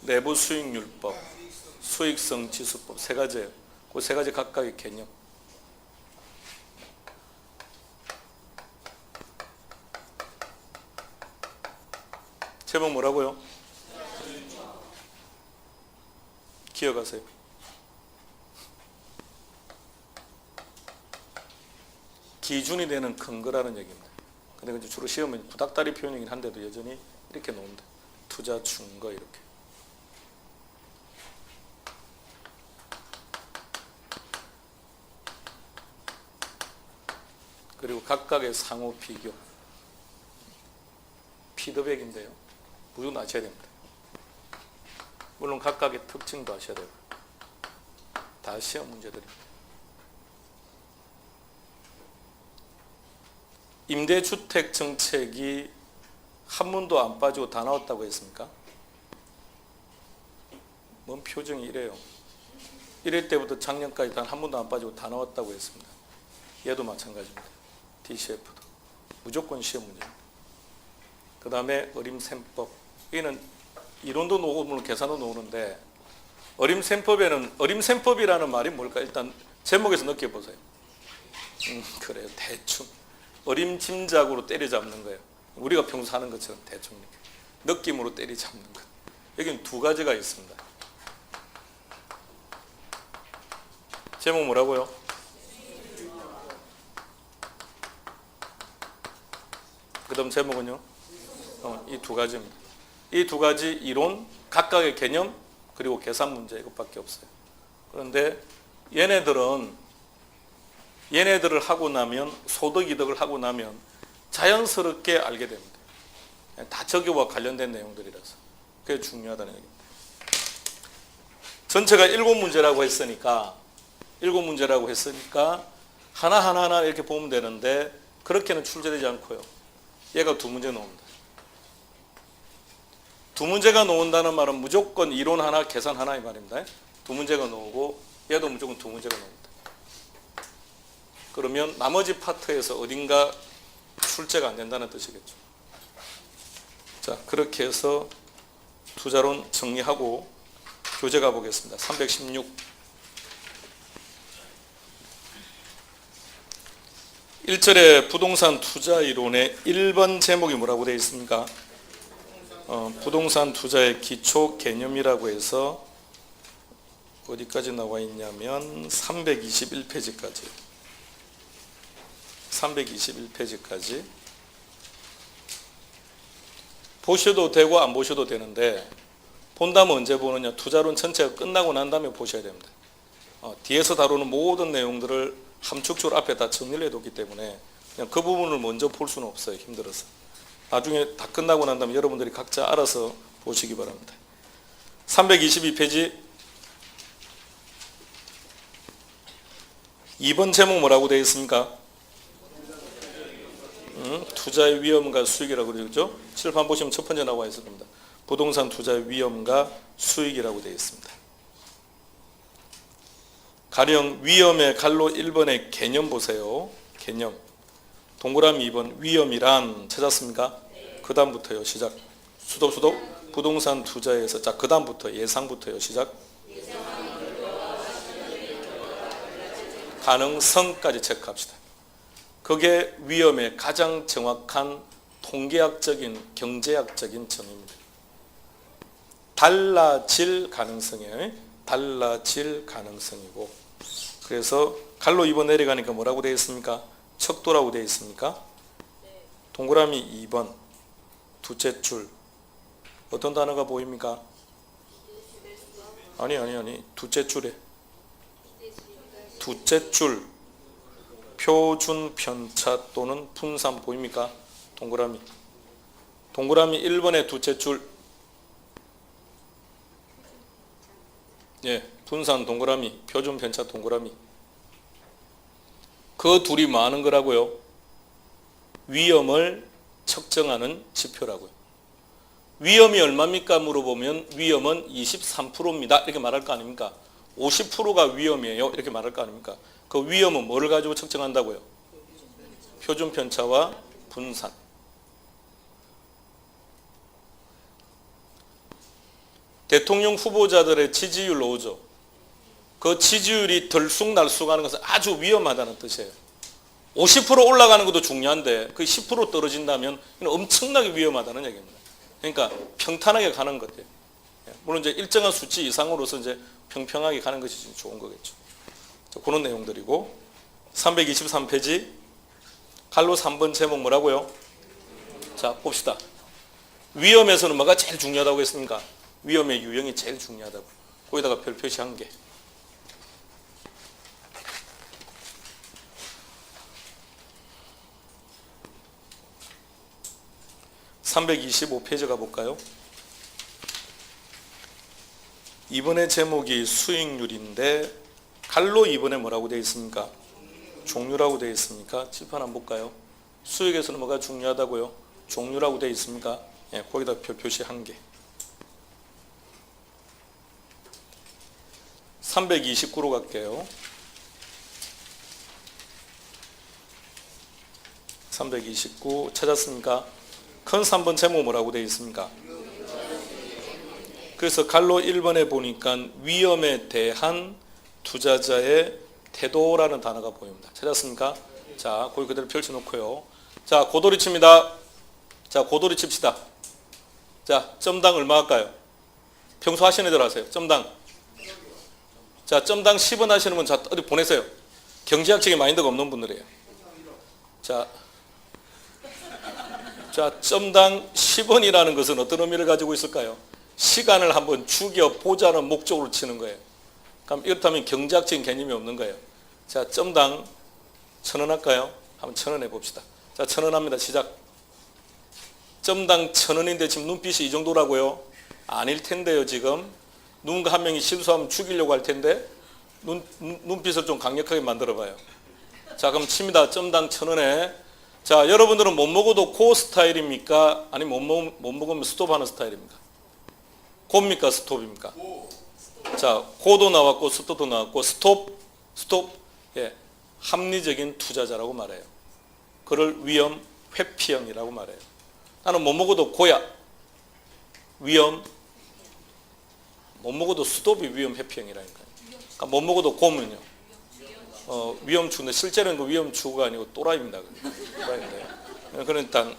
내부수익률법, 수익성 지수법 3가지예요. 그 3가지 각각의 개념. 제목 뭐라고요? 기억하세요. 기준이 되는 근거라는 얘기입니다. 근데 주로 시험은 부닥다리 표현이긴 한데도 여전히 이렇게 나옵니다. 투자 증거 이렇게. 그리고 각각의 상호 비교. 피드백인데요. 무조건 아셔야 됩니다. 물론 각각의 특징도 아셔야 되고. 다 시험 문제들입니다. 임대주택 정책이 한 번도 안 빠지고 다 나왔다고 했습니까? 뭔 표정이 이래요. 1회 때부터 작년까지 단 한 번도 안 빠지고 다 나왔다고 했습니다. 얘도 마찬가지입니다. DCF도. 무조건 시험 문제입니다. 그 다음에 어림셈법. 여기는 이론도 나오고 물론 계산도 나오는데 어림셈법이라는 말이 뭘까? 일단 제목에서 느껴보세요. 그래요. 대충 어림짐작으로 때려잡는 거예요. 우리가 평소 하는 것처럼 대충 느낌으로 때려잡는 것. 여기는 두 가지가 있습니다. 제목 뭐라고요? 그 다음 제목은요? 이 두 가지입니다. 이 두 가지 이론, 각각의 개념, 그리고 계산 문제 이것밖에 없어요. 그런데 얘네들을 하고 나면, 소득이득을 하고 나면 자연스럽게 알게 됩니다. 다 저기와 관련된 내용들이라서 그게 중요하다는 얘기입니다. 전체가 7문제라고 했으니까 하나하나 이렇게 보면 되는데 그렇게는 출제되지 않고요. 얘가 2문제 나옵니다. 2문제가 나온다는 말은 무조건 이론 하나, 계산 하나 이 말입니다. 2문제가 나오고 얘도 무조건 2문제가 나옵니다. 그러면 나머지 파트에서 어딘가 출제가 안 된다는 뜻이겠죠. 자, 그렇게 해서 투자론 정리하고 교재 가보겠습니다. 316. 1절에 부동산 투자 이론의 1번 제목이 뭐라고 되어 있습니까? 부동산 투자의 기초 개념이라고 해서 어디까지 나와 있냐면 321페이지까지. 321페이지까지. 보셔도 되고 안 보셔도 되는데 본다면 언제 보느냐? 투자론 전체가 끝나고 난 다음에 보셔야 됩니다. 뒤에서 다루는 모든 내용들을 함축적으로 앞에 다 정리를 해뒀기 때문에 그냥 그 부분을 먼저 볼 수는 없어요. 힘들어서. 나중에 다 끝나고 난 다음에 여러분들이 각자 알아서 보시기 바랍니다. 322페이지 2번 제목 뭐라고 되어 있습니까? 투자의 위험과 수익이라고 그러죠. 칠판 보시면 첫 번째 나와 있을 겁니다. 부동산 투자의 위험과 수익이라고 되어 있습니다. 가령 위험의 갈로 1번의 개념 보세요. 개념. 동그라미 2번 위험이란 찾았습니까? 네. 그 다음부터요. 시작. 수도 부동산 투자에서 자, 그 다음부터 예상부터요. 시작. 가능성까지 체크합시다. 그게 위험의 가장 정확한 통계학적인 경제학적인 정의입니다. 달라질 가능성이고 그래서 갈로 2번 내려가니까 뭐라고 되어 있습니까? 척도라고 되어 있습니까? 동그라미 2번 두째 줄 어떤 단어가 보입니까? 아니 두째 줄에 두째 줄 표준 편차 또는 분산 보입니까? 동그라미 1번의 두째 줄 분산 동그라미 표준 편차 동그라미 그 둘이 뭐 하는 거라고요? 위험을 측정하는 지표라고요. 위험이 얼마입니까? 물어보면 위험은 23%입니다. 이렇게 말할 거 아닙니까? 50%가 위험이에요. 이렇게 말할 거 아닙니까? 그 위험은 뭐를 가지고 측정한다고요? 표준 편차와 분산. 대통령 후보자들의 지지율 나오죠. 그 지지율이 들쑥날쑥하는 것은 아주 위험하다는 뜻이에요. 50% 올라가는 것도 중요한데 그 10% 떨어진다면 엄청나게 위험하다는 얘기입니다. 그러니까 평탄하게 가는 것들. 물론 이제 일정한 수치 이상으로서 이제 평평하게 가는 것이 좋은 거겠죠. 그런 내용들이고 323페이지 갈로 3번 제목 뭐라고요? 자 봅시다. 위험에서는 뭐가 제일 중요하다고 했습니까? 위험의 유형이 제일 중요하다고. 거기다가 별 표시한 게. (325페이지) 가볼까요? 이번에 제목이 수익률인데 갈로 이번에 뭐라고 되어 있습니까? 종류라고 되어 있습니까? 칠판 한번 볼까요? 수익에서는 뭐가 중요하다고요? 종류라고 되어 있습니까? 거기다 별 표시 한 개. 329로 갈게요. 329 찾았습니까? 큰 3번 제목 뭐라고 되어 있습니까? 그래서 갈로 1번에 보니까 위험에 대한 투자자의 태도라는 단어가 보입니다. 찾았습니까? 자, 거기 그대로 펼쳐놓고요. 자, 고도리 칩니다. 자, 고도리 칩시다. 자, 점당 얼마 할까요? 평소 하시는 대로 하세요. 점당. 자, 점당 10원 하시는 분, 자, 어디 보내세요. 경제학적인 마인드가 없는 분들이에요. 자, 점당 10원이라는 것은 어떤 의미를 가지고 있을까요? 시간을 한번 죽여보자는 목적으로 치는 거예요. 그럼 이렇다면 경제학적인 개념이 없는 거예요. 자, 점당 1,000원 할까요? 한번 1,000원 해봅시다. 자, 1,000원 합니다. 시작. 점당 1,000원인데 지금 눈빛이 이 정도라고요? 아닐 텐데요, 지금. 누군가 한 명이 실수하면 죽이려고 할 텐데 눈빛을 좀 강력하게 만들어 봐요. 자, 그럼 칩니다. 점당 1,000원에. 자, 여러분들은 못 먹어도 고 스타일입니까? 아니면 못 먹으면 스톱하는 스타일입니까? 고입니까? 스톱입니까? 자, 고도 나왔고 스톱도 나왔고 스톱. 예, 합리적인 투자자라고 말해요. 그를 위험 회피형이라고 말해요. 나는 못 먹어도 고야. 위험. 못 먹어도 스톱이 위험 회피형이라니까요. 그러니까 못 먹어도 고면요. 위험 추구인데 실제로는 그 위험 추구가 아니고 또라이입니다. 또라이인데. 그런 일단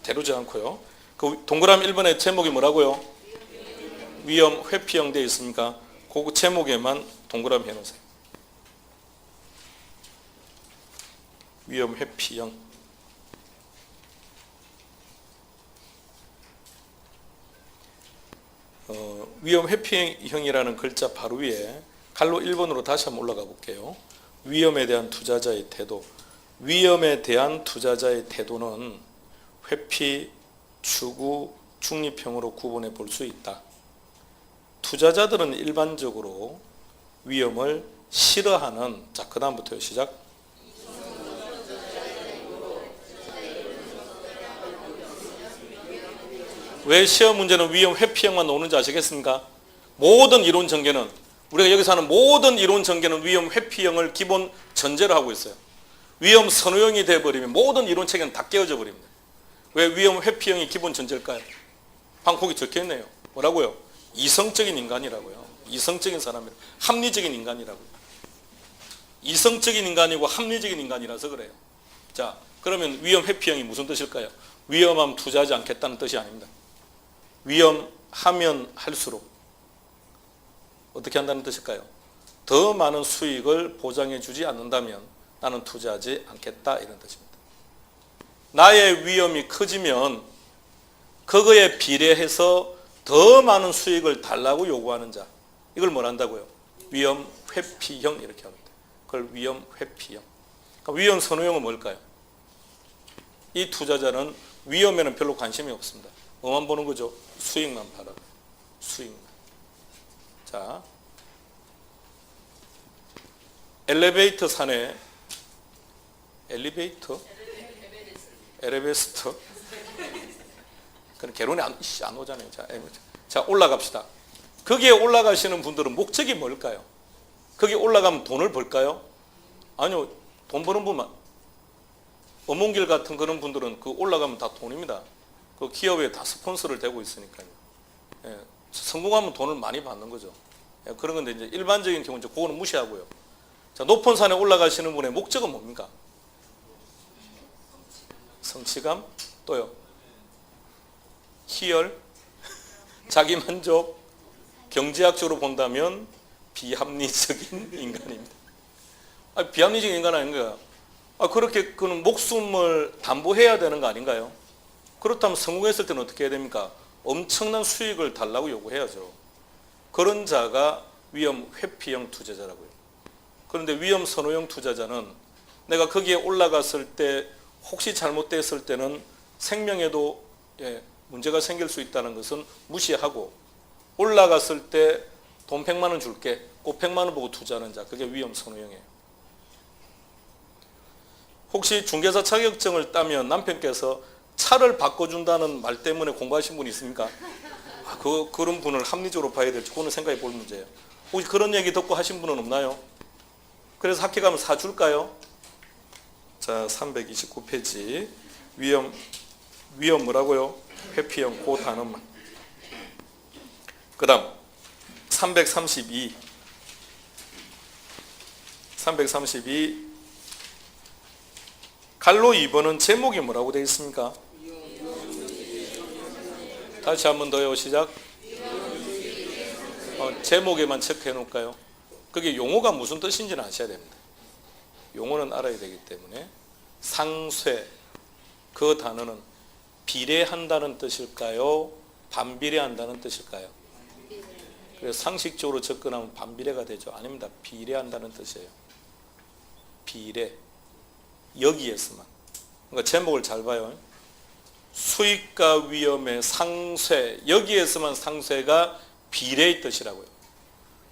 다루지 않고요. 그 동그라미 1번의 제목이 뭐라고요? 위험 회피형 되어 있으니까 그 제목에만 동그라미 해놓으세요. 위험 회피형. 위험 회피형이라는 글자 바로 위에 갈로 1번으로 다시 한번 올라가 볼게요. 위험에 대한 투자자의 태도. 위험에 대한 투자자의 태도는 회피, 추구, 중립형으로 구분해 볼 수 있다. 투자자들은 일반적으로 위험을 싫어하는, 자, 그 다음부터요. 시작. 왜 시험 문제는 위험 회피형만 나오는지 아시겠습니까? 모든 이론 전개는, 우리가 여기서 하는 모든 이론 전개는 위험 회피형을 기본 전제로 하고 있어요. 위험 선호형이 되어버리면 모든 이론 체계는 다 깨어져 버립니다. 왜 위험 회피형이 기본 전제일까요? 방금 거기 적혀있네요. 뭐라고요? 이성적인 인간이라고요. 이성적인 사람이라고. 합리적인 인간이라고요. 이성적인 인간이고 합리적인 인간이라서 그래요. 자, 그러면 위험 회피형이 무슨 뜻일까요? 위험하면 투자하지 않겠다는 뜻이 아닙니다. 위험하면 할수록 어떻게 한다는 뜻일까요? 더 많은 수익을 보장해 주지 않는다면 나는 투자하지 않겠다, 이런 뜻입니다. 나의 위험이 커지면 그거에 비례해서 더 많은 수익을 달라고 요구하는 자, 이걸 뭘 한다고요? 위험 회피형, 이렇게 합니다. 그걸 위험 회피형. 그러니까 위험 선호형은 뭘까요? 이 투자자는 위험에는 별로 관심이 없습니다. 뭐만 보는 거죠? 수익만 바라봐요. 수익만. 자, 엘리베이터 산에 엘리베이터 그런 개론이 안 오잖아요. 자, 올라갑시다. 거기에 올라가시는 분들은 목적이 뭘까요? 거기 올라가면 돈을 벌까요? 아니요, 돈 버는 분만. 어몽길 같은 그런 분들은 그 올라가면 다 돈입니다. 그 기업에 다 스폰서를 대고 있으니까요. 예, 성공하면 돈을 많이 받는 거죠. 예, 그런 건데 이제 일반적인 경우는 그거는 무시하고요. 자, 높은 산에 올라가시는 분의 목적은 뭡니까? 성취감, 또요. 희열, 자기만족, 경제학적으로 본다면 비합리적인 인간입니다. 비합리적인 인간 아닌가요? 그렇게 그는 목숨을 담보해야 되는 거 아닌가요? 그렇다면 성공했을 때는 어떻게 해야 됩니까? 엄청난 수익을 달라고 요구해야죠. 그런 자가 위험 회피형 투자자라고요. 그런데 위험 선호형 투자자는 내가 거기에 올라갔을 때 혹시 잘못됐을 때는 생명에도 문제가 생길 수 있다는 것은 무시하고, 올라갔을 때 돈 100만 원 줄게, 꼭 100만 원 보고 투자하는 자, 그게 위험 선호형이에요. 혹시 중개사 자격증을 따면 남편께서 차를 바꿔준다는 말 때문에 공부하신 분이 있습니까? 그런 분을 합리적으로 봐야 될지 그거는 생각해 볼 문제예요. 혹시 그런 얘기 듣고 하신 분은 없나요? 그래서 학교 가면 사줄까요? 자, 329페이지 위험 뭐라고요? 회피형 그 단어만. 그 다음 332 갈로 2번은 제목이 뭐라고 되어 있습니까? 다시 한 번 더요. 시작. 제목에만 체크해 놓을까요? 그게 용어가 무슨 뜻인지는 아셔야 됩니다. 용어는 알아야 되기 때문에. 상쇄, 그 단어는 비례한다는 뜻일까요? 반비례한다는 뜻일까요? 그래서 상식적으로 접근하면 반비례가 되죠. 아닙니다. 비례한다는 뜻이에요. 비례. 여기에서만. 그러니까 제목을 잘 봐요. 수익과 위험의 상쇄, 여기에서만 상쇄가 비례의 뜻이라고요.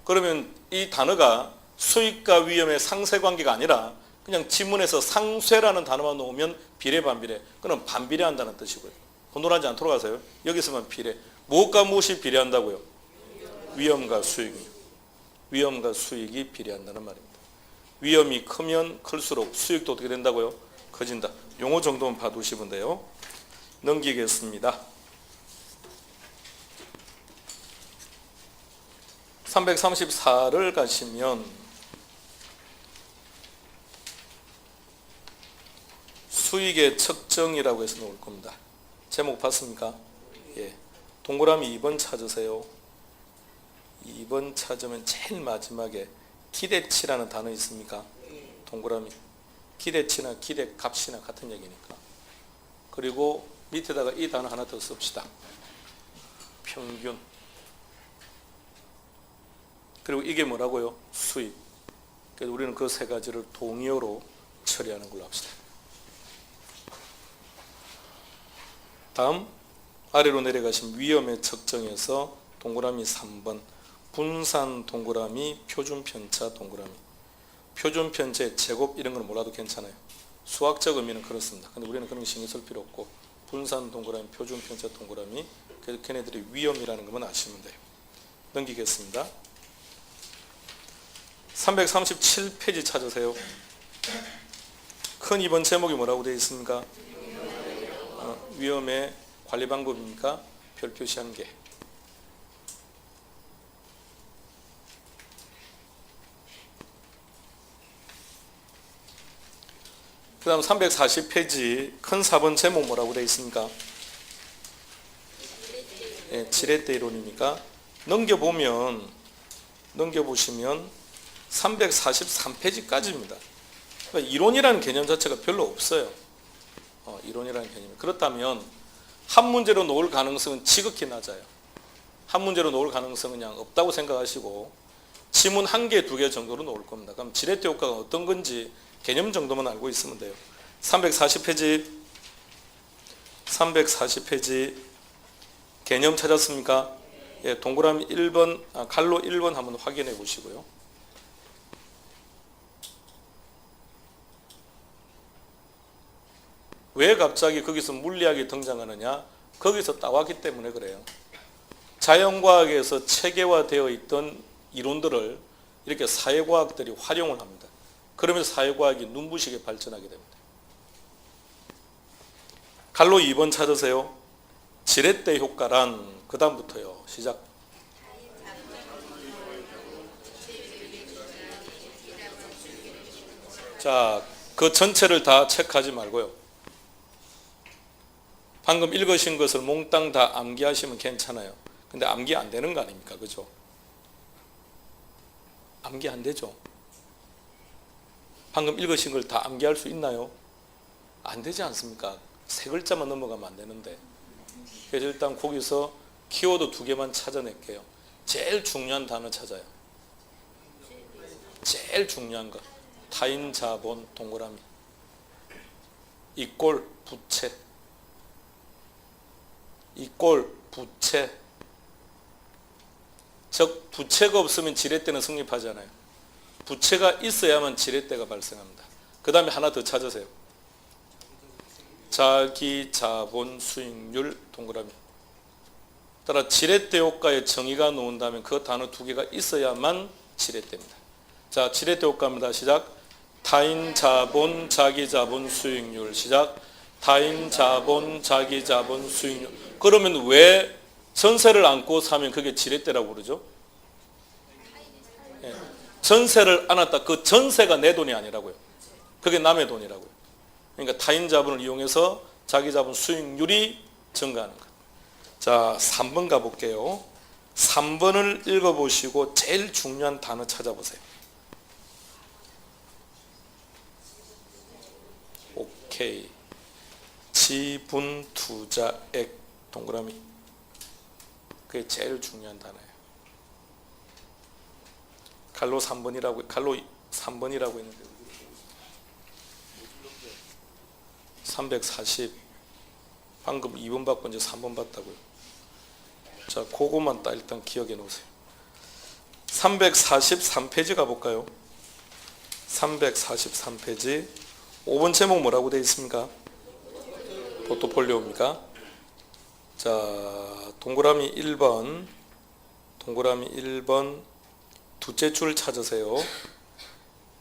그러면 이 단어가 수익과 위험의 상쇄 관계가 아니라 그냥 지문에서 상쇄라는 단어만 놓으면 비례 반비례, 그럼 반비례한다는 뜻이고요. 혼돈하지 않도록 하세요. 여기서만 비례. 무엇과 무엇이 비례한다고요? 위험과 수익이. 위험과 수익이 비례한다는 말입니다. 위험이 크면 클수록 수익도 어떻게 된다고요? 커진다. 용어 정도만 봐두시면 돼요. 넘기겠습니다. 334를 가시면 수익의 측정이라고 해서 나올 겁니다. 제목 봤습니까? 예. 동그라미 2번 찾으세요. 2번 찾으면 제일 마지막에 기대치라는 단어 있습니까? 동그라미. 기대치나 기대값이나 같은 얘기니까. 그리고 밑에다가 이 단어 하나 더 씁시다. 평균. 그리고 이게 뭐라고요? 수익. 그래서 우리는 그 세 가지를 동의어로 처리하는 걸로 합시다. 다음 아래로 내려가시면 위험의 측정에서 동그라미 3번 분산 동그라미 표준 편차 동그라미. 표준 편차의 제곱 이런 건 몰라도 괜찮아요. 수학적 의미는 그렇습니다. 근데 우리는 그런 거 신경 쓸 필요 없고 분산 동그라미 표준 편차 동그라미. 그래서 걔네들이 위험이라는 것만 아시면 돼요. 넘기겠습니다. 337페이지 찾으세요. 큰 2번 제목이 뭐라고 되어 있습니까? 위험의 관리 방법입니까? 별 표시한 게. 그 다음 340페이지 큰 4번 제목 뭐라고 되어 있습니까? 예, 지렛대 이론이니까 넘겨보시면 343페이지까지입니다. 그러니까 이론이라는 개념 자체가 별로 없어요. 이론이라는 개념이. 그렇다면 한 문제로 놓을 가능성은 지극히 낮아요. 한 문제로 놓을 가능성은 그냥 없다고 생각하시고 지문 1개, 2개 정도로 놓을 겁니다. 그럼 지렛대 효과가 어떤 건지 개념 정도만 알고 있으면 돼요. 340페이지 개념 찾았습니까? 예, 동그라미 1번, 갈로 1번 한번 확인해 보시고요. 왜 갑자기 거기서 물리학이 등장하느냐? 거기서 따왔기 때문에 그래요. 자연과학에서 체계화되어 있던 이론들을 이렇게 사회과학들이 활용을 합니다. 그러면서 사회과학이 눈부시게 발전하게 됩니다. 갈로 2번 찾으세요. 지렛대 효과란 그 다음부터요. 시작. 자, 그 전체를 다 체크하지 말고요. 방금 읽으신 것을 몽땅 다 암기하시면 괜찮아요. 근데 암기 안 되는 거 아닙니까? 그죠? 암기 안 되죠? 방금 읽으신 걸 다 암기할 수 있나요? 안 되지 않습니까? 세 글자만 넘어가면 안 되는데. 그래서 일단 거기서 키워드 2개만 찾아낼게요. 제일 중요한 단어 찾아요. 제일 중요한 거. 타인, 자본, 동그라미. 이꼴, 부채. 이꼴, 부채. 즉 부채가 없으면 지렛대는 성립하잖아요. 부채가 있어야만 지렛대가 발생합니다. 그 다음에 하나 더 찾으세요. 자기, 자본, 수익률, 동그라미. 따라 지렛대 효과의 정의가 나온다면 그 단어 2개가 있어야만 지렛대입니다. 자, 지렛대 효과입니다. 시작. 타인, 자본, 자기, 자본, 수익률. 시작. 타인, 자본, 자기, 자본, 수익률. 그러면 왜 전세를 안고 사면 그게 지렛대라고 그러죠. 예. 전세를 안았다. 그 전세가 내 돈이 아니라고요. 그게 남의 돈이라고요. 그러니까 타인 자본을 이용해서 자기 자본 수익률이 증가하는 것. 자, 3번 가볼게요. 3번을 읽어보시고 제일 중요한 단어 찾아보세요. 오케이. 지분 투자액 동그라미. 그게 제일 중요한 단어예요. 갈로 3번이라고 했는데 340 방금 2번 받고 이제 3번 받다고요. 자, 그거만 딱 일단 기억해 놓으세요. 343페이지 가볼까요? 343페이지 5번 제목 뭐라고 되어 있습니까? 포트폴리오입니까? 자, 동그라미 1번 둘째 줄 찾으세요.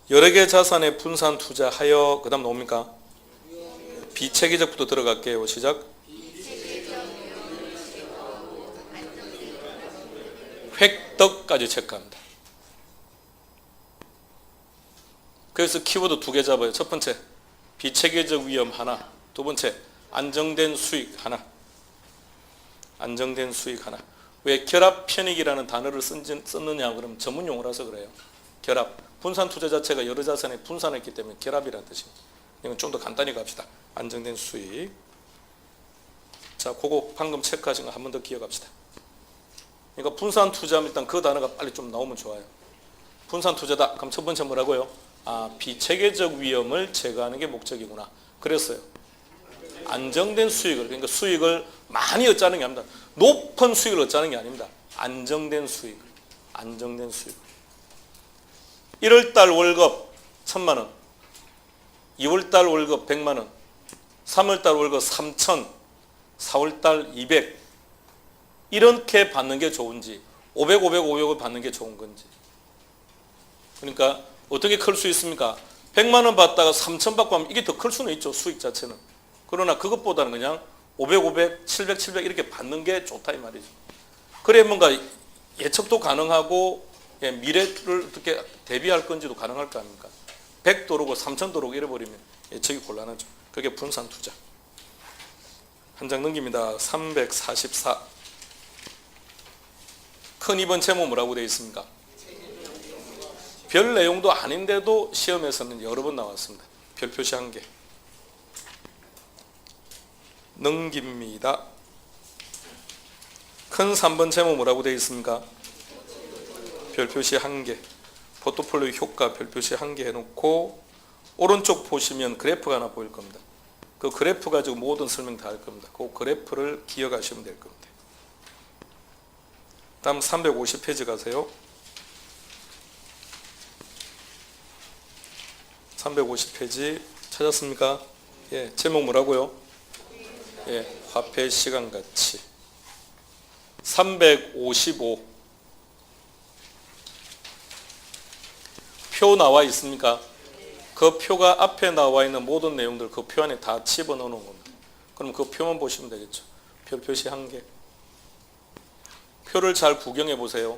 여러 개 자산에 분산 투자하여 그 다음 나옵니까? 비체계적부터 들어갈게요. 시작. 획득까지 체크합니다. 그래서 키워드 2개 잡아요. 첫 번째, 비체계적 위험 하나. 두 번째, 안정된 수익 하나. 안정된 수익 하나. 왜 결합 편익이라는 단어를 썼느냐 그러면 전문 용어라서 그래요. 결합. 분산 투자 자체가 여러 자산에 분산했기 때문에 결합이라는 뜻입니다. 이건 좀 더 간단히 갑시다. 안정된 수익. 자, 그거 방금 체크하신 거 한 번 더 기억합시다. 그러니까 분산 투자하면 일단 그 단어가 빨리 좀 나오면 좋아요. 분산 투자다. 그럼 첫 번째 뭐라고요? 아, 비체계적 위험을 제거하는 게 목적이구나. 그랬어요. 안정된 수익을, 그러니까 수익을 많이 얻자는 게 아닙니다. 높은 수익을 얻자는 게 아닙니다. 안정된 수익을. 1월달 월급 1,000만 원, 2월달 월급 100만 원, 3월달 월급 3,000, 4월달 200 이렇게 받는 게 좋은지 500, 500, 500을 받는 게 좋은 건지. 그러니까 어떻게 클 수 있습니까? 100만 원 받다가 3,000 받고 하면 이게 더 클 수는 있죠. 수익 자체는. 그러나 그것보다는 그냥 500, 500, 700, 700 이렇게 받는 게 좋다 이 말이죠. 그래 뭔가 예측도 가능하고 미래를 어떻게 대비할 건지도 가능할 거 아닙니까? 100도 오르고 3,000도 오르고 이래버리면 예측이 곤란하죠. 그게 분산 투자. 한 장 넘깁니다. 344. 큰 2번 제목 뭐라고 되어 있습니까? 별 내용도 아닌데도 시험에서는 여러 번 나왔습니다. 별 표시 1개. 넘깁니다. 큰 3번 제목 뭐라고 되어 있습니까? 별 표시 1개. 포트폴리오 효과 별 표시 1개 해놓고 오른쪽 보시면 그래프가 하나 보일 겁니다. 그 그래프 가지고 모든 설명 다 할 겁니다. 그 그래프를 기억하시면 될 겁니다. 다음 350페이지 가세요. 350페이지 찾았습니까? 예, 제목 뭐라고요? 예, 화폐 시간 가치. 355. 표 나와 있습니까? 그 표가 앞에 나와 있는 모든 내용들 그 표 안에 다 집어넣는 겁니다. 그럼 그 표만 보시면 되겠죠. 별 표시 1개. 표를 잘 구경해 보세요.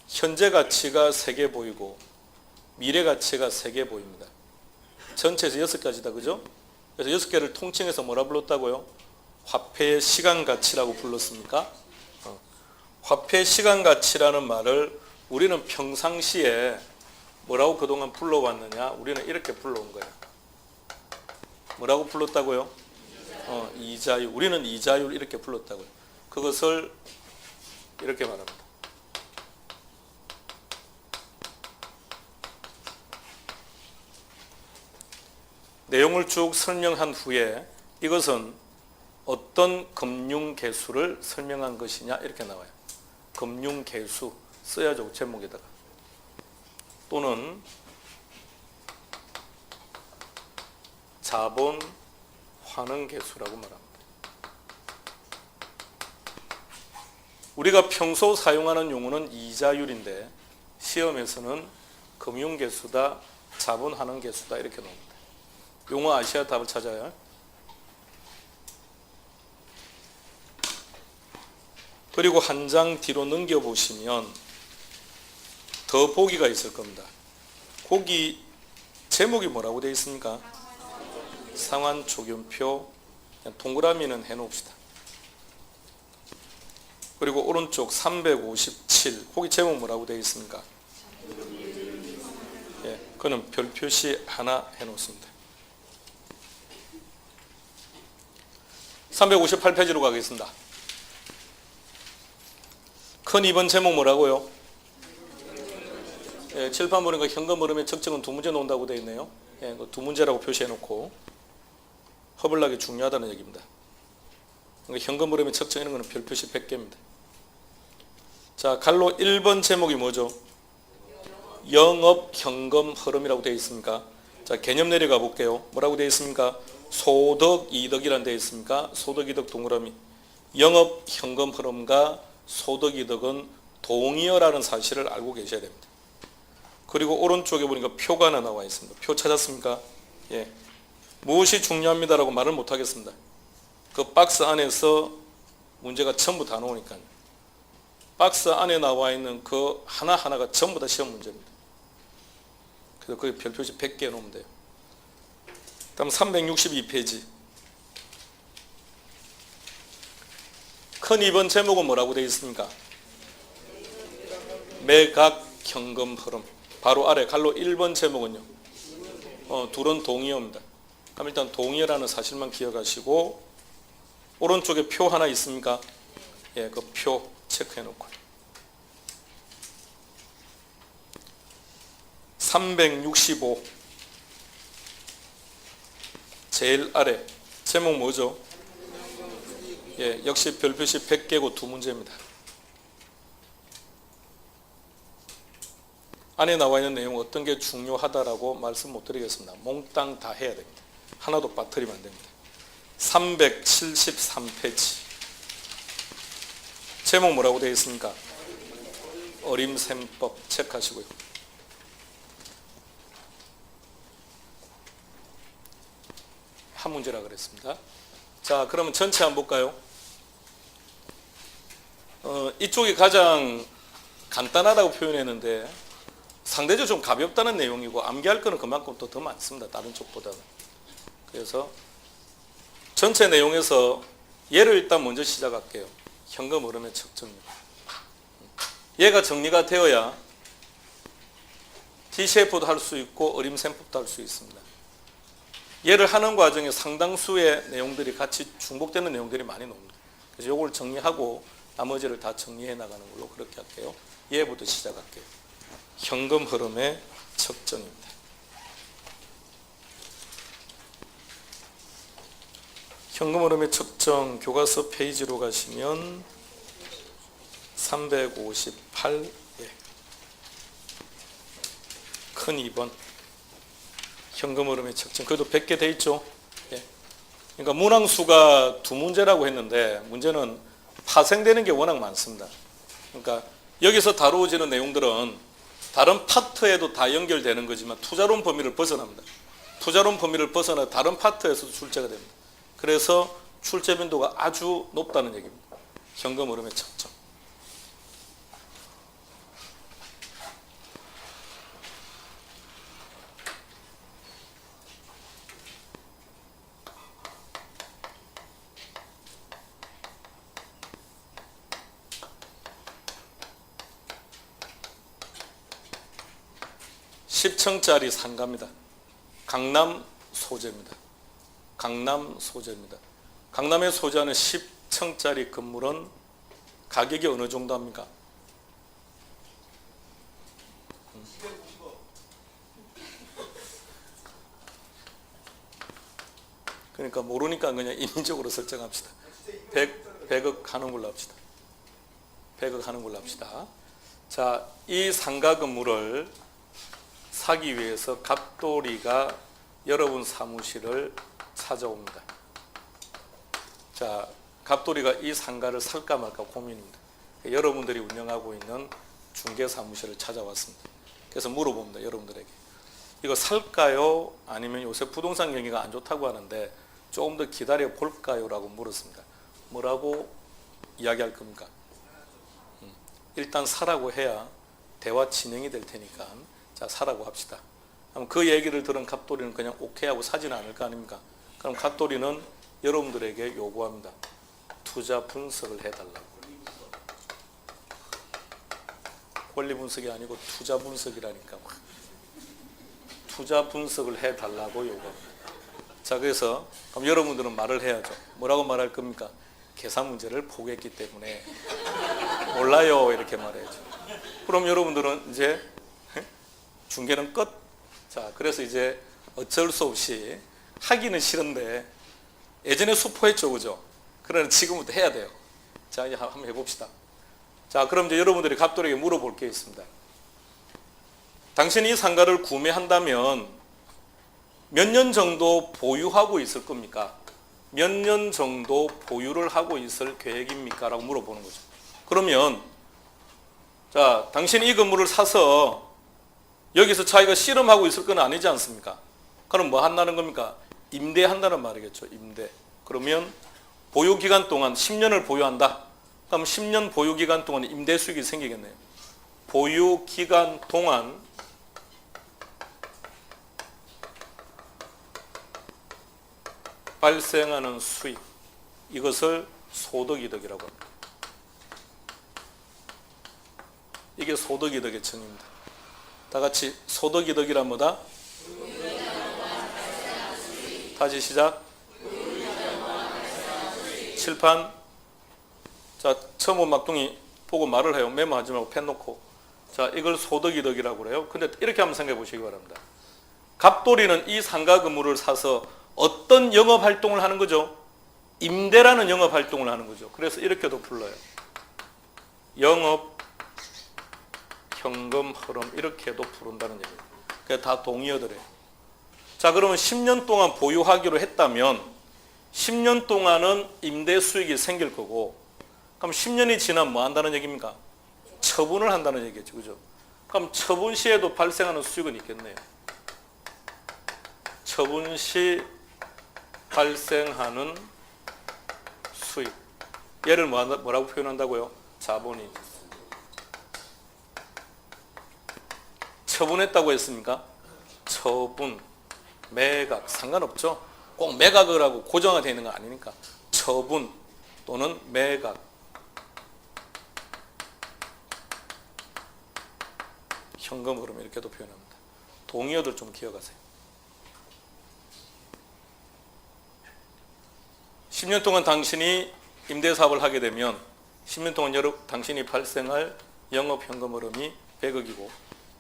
현재 가치가 3개 보이고 미래 가치가 3개 보입니다. 전체에서 6가지다. 그죠? 그래서 6개를 통칭해서 뭐라 불렀다고요? 화폐의 시간 가치라고 불렀습니까? 화폐 시간 가치라는 말을 우리는 평상시에 뭐라고 그동안 불러왔느냐? 우리는 이렇게 불러온 거야. 뭐라고 불렀다고요? 이자율. 우리는 이자율 이렇게 불렀다고요. 그것을 이렇게 말합니다. 내용을 쭉 설명한 후에 이것은 어떤 금융계수를 설명한 것이냐 이렇게 나와요. 금융계수 써야죠. 제목에다가. 또는 자본 환원계수라고 말합니다. 우리가 평소 사용하는 용어는 이자율인데 시험에서는 금융계수다, 자본 환원계수다 이렇게 나옵니다. 용어 아시아 답을 찾아요. 그리고 한 장 뒤로 넘겨보시면 더 보기가 있을 겁니다. 거기 제목이 뭐라고 되어 있습니까? 상환초균표. 그냥 동그라미는 해놓읍시다. 그리고 오른쪽 357 거기 제목 뭐라고 되어 있습니까? 예, 그거는 별 표시 하나 해놓습니다. 358페이지로 가겠습니다. 큰 2번 제목 뭐라고요? 예, 칠판 보니까 현금 흐름의 측정은 두 문제 나온다고 되어 있네요. 예, 그 두 문제라고 표시해놓고 허블나게 중요하다는 얘기입니다. 그러니까 현금 흐름의 측정 이런 거는 별 표시 100개입니다. 자, 갈로 1번 제목이 뭐죠? 영업 현금 흐름이라고 되어 있습니까? 자, 개념 내려가 볼게요. 뭐라고 되어 있습니까? 소득 이득이란 되어 있습니까? 소득 이득 동그라미. 영업 현금 흐름과 소득 이득은 동의어라는 사실을 알고 계셔야 됩니다. 그리고 오른쪽에 보니까 표가 하나 나와 있습니다. 표 찾았습니까? 예. 무엇이 중요합니다라고 말을 못 하겠습니다. 그 박스 안에서 문제가 전부 다 나오니까요. 박스 안에 나와 있는 그 하나하나가 전부 다 시험 문제입니다. 그래서 거기 별 표시 100개 놓으면 돼요. 다음 362페이지. 큰 2번 제목은 뭐라고 되어 있습니까? 매각 현금 흐름. 바로 아래 갈로 1번 제목은요. 둘은 동의어입니다. 그럼 일단 동의어라는 사실만 기억하시고 오른쪽에 표 하나 있습니까? 예, 그 표 체크해 놓고 365 제일 아래 제목 뭐죠? 예, 역시 별표시 100개고 두 문제입니다. 안에 나와 있는 내용 어떤 게 중요하다라고 말씀 못 드리겠습니다. 몽땅 다 해야 됩니다. 하나도 빠뜨리면 안 됩니다. 373페이지 제목 뭐라고 되어 있습니까? 어림셈법 체크하시고요. 한 문제라 그랬습니다. 자, 그러면 전체 한번 볼까요? 이쪽이 가장 간단하다고 표현했는데 상대적으로 좀 가볍다는 내용이고 암기할 거는 그만큼 또 더 많습니다. 다른 쪽보다는. 그래서 전체 내용에서 얘를 일단 먼저 시작할게요. 현금 흐름의 측정입니다. 얘가 정리가 되어야 T셰프도 할 수 있고 어림셈법도 할 수 있습니다. 얘를 하는 과정에 상당수의 내용들이 같이 중복되는 내용들이 많이 나옵니다. 그래서 이걸 정리하고 나머지를 다 정리해 나가는 걸로 그렇게 할게요. 얘부터 시작할게요. 현금 흐름의 측정입니다. 현금 흐름의 측정 교과서 페이지로 가시면 358 큰 2번 현금 흐름의 측정. 그래도 100개 돼 있죠. 예. 그러니까 문항수가 두 문제라고 했는데 문제는 파생되는 게 워낙 많습니다. 그러니까 여기서 다루어지는 내용들은 다른 파트에도 다 연결되는 거지만 투자론 범위를 벗어납니다. 투자론 범위를 벗어나 다른 파트에서도 출제가 됩니다. 그래서 출제 빈도가 아주 높다는 얘기입니다. 현금 흐름의 측정. (10층짜리) 상가입니다. 강남 소재입니다. 강남 소재입니다. 강남에 소재하는 10층짜리 건물은 가격이 어느 정도 합니까? 그러니까 모르니까 그냥 인위적으로 설정합시다. 100억 하는 걸로 합시다. 100억 하는 걸로 합시다. 자, 이 상가 건물을 사기 위해서 갑돌이가 여러분 사무실을 찾아옵니다. 자, 갑돌이가 이 상가를 살까 말까 고민입니다. 여러분들이 운영하고 있는 중개사무실을 찾아왔습니다. 그래서 물어봅니다. 여러분들에게. 이거 살까요? 아니면 요새 부동산 경기가 안 좋다고 하는데 조금 더 기다려 볼까요? 라고 물었습니다. 뭐라고 이야기할 겁니까? 일단 사라고 해야 대화 진행이 될 테니까 자 사라고 합시다. 그럼 그 얘기를 들은 갑돌이는 그냥 오케이 하고 사지는 않을 거 아닙니까? 그럼 갑돌이는 여러분들에게 요구합니다. 투자 분석을 해달라고. 권리 분석이 아니고 투자 분석이라니까. 투자 분석을 해달라고 요구합니다. 자, 그래서 그럼 여러분들은 말을 해야죠. 뭐라고 말할 겁니까? 계산 문제를 포기했기 때문에 몰라요 이렇게 말해야죠. 그럼 여러분들은 이제 중계는 끝. 자, 그래서 이제 어쩔 수 없이 하기는 싫은데 예전에 수포했죠, 그죠? 그러나 지금부터 해야 돼요. 자, 이제 한번 해봅시다. 자, 그럼 이제 여러분들이 갑돌에게 물어볼 게 있습니다. 당신이 이 상가를 구매한다면 몇 년 정도 보유하고 있을 겁니까? 몇 년 정도 보유를 하고 있을 계획입니까? 라고 물어보는 거죠. 그러면 자, 당신이 이 건물을 사서 여기서 자기가 실험하고 있을 건 아니지 않습니까? 그럼 뭐 한다는 겁니까? 임대한다는 말이겠죠. 임대. 그러면 보유기간 동안 10년을 보유한다. 그럼 10년 보유기간 동안 임대 수익이 생기겠네요. 보유기간 동안 발생하는 수익, 이것을 소득이득이라고 합니다. 이게 소득이득의 정의입니다. 다 같이 소득이득이란 뭐다? 다시 시작. 칠판. 자, 처음 온 막둥이 보고 말을 해요. 메모하지 말고 펜 놓고. 자, 이걸 소득이득이라고 그래요. 근데 이렇게 한번 생각해 보시기 바랍니다. 갑돌이는 이 상가 건물을 사서 어떤 영업 활동을 하는 거죠? 임대라는 영업 활동을 하는 거죠. 그래서 이렇게도 불러요. 영업 현금 흐름 이렇게도 부른다는 얘기예요. 그게 다 동의어들이에요. 자, 그러면 10년 동안 보유하기로 했다면 10년 동안은 임대 수익이 생길 거고, 그럼 10년이 지나면 뭐 한다는 얘기입니까? 처분을 한다는 얘기겠죠. 그죠? 그럼 처분 시에도 발생하는 수익은 있겠네요. 처분 시 발생하는 수익. 얘를 뭐라고 표현한다고요? 자본이. 처분했다고 했습니까? 처분, 매각, 상관없죠? 꼭 매각을 하고 고정화되어 있는 거 아니니까. 처분 또는 매각. 현금 흐름 이렇게도 표현합니다. 동의어들 좀 기억하세요. 10년 동안 당신이 임대사업을 하게 되면 10년 동안 당신이 발생할 영업현금 흐름이 100억이고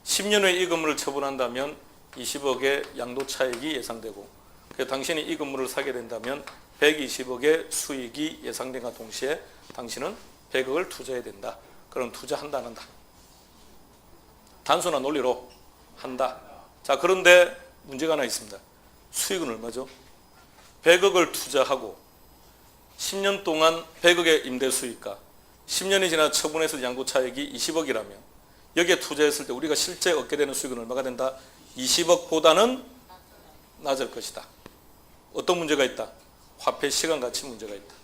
10년 후에 이 건물을 처분한다면 20억의 양도차익이 예상되고, 그래서 당신이 이 건물을 사게 된다면 120억의 수익이 예상된과 동시에 당신은 100억을 투자해야 된다. 그럼 투자한다 안 한다? 단순한 논리로 한다. 자, 그런데 문제가 하나 있습니다. 수익은 얼마죠? 100억을 투자하고 10년 동안 100억의 임대 수익과 10년이 지나 처분해서 양도차익이 20억이라면 여기에 투자했을 때 우리가 실제 얻게 되는 수익은 얼마가 된다? 20억보다는 낮을 것이다. 어떤 문제가 있다? 화폐 시간 가치 문제가 있다.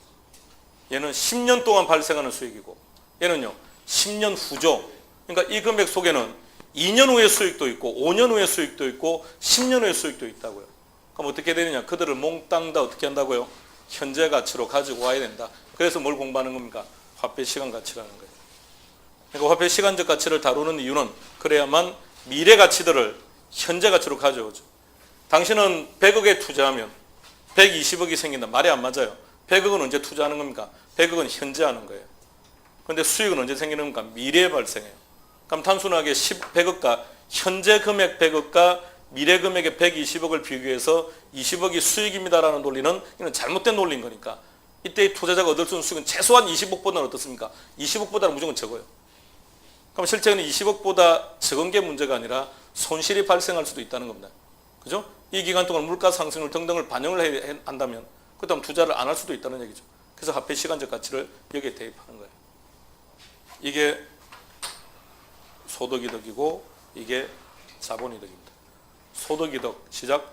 얘는 10년 동안 발생하는 수익이고 얘는요 10년 후죠. 그러니까 이 금액 속에는 2년 후의 수익도 있고 5년 후의 수익도 있고 10년 후의 수익도 있다고요. 그럼 어떻게 되느냐? 그들을 몽땅 다 어떻게 한다고요? 현재 가치로 가지고 와야 된다. 그래서 뭘 공부하는 겁니까? 화폐 시간 가치라는 거예요. 그러니까 화폐 시간적 가치를 다루는 이유는 그래야만 미래 가치들을 현재 가치로 가져오죠. 당신은 100억에 투자하면 120억이 생긴다. 말이 안 맞아요. 100억은 언제 투자하는 겁니까? 100억은 현재 하는 거예요. 그런데 수익은 언제 생기는 겁니까? 미래에 발생해요. 그럼 단순하게 100억과 현재 금액 100억과 미래 금액의 120억을 비교해서 20억이 수익입니다라는 논리는 이건 잘못된 논리인 거니까 이때 투자자가 얻을 수 있는 수익은 최소한 20억보다는 어떻습니까? 20억보다는 무조건 적어요. 그럼 실제는 20억보다 적은 게 문제가 아니라 손실이 발생할 수도 있다는 겁니다. 그죠? 이 기간 동안 물가 상승률 등등을 반영을 한다면 그다음 투자를 안 할 수도 있다는 얘기죠. 그래서 화폐 시간적 가치를 여기에 대입하는 거예요. 이게 소득이득이고 이게 자본이득입니다. 소득이득 시작.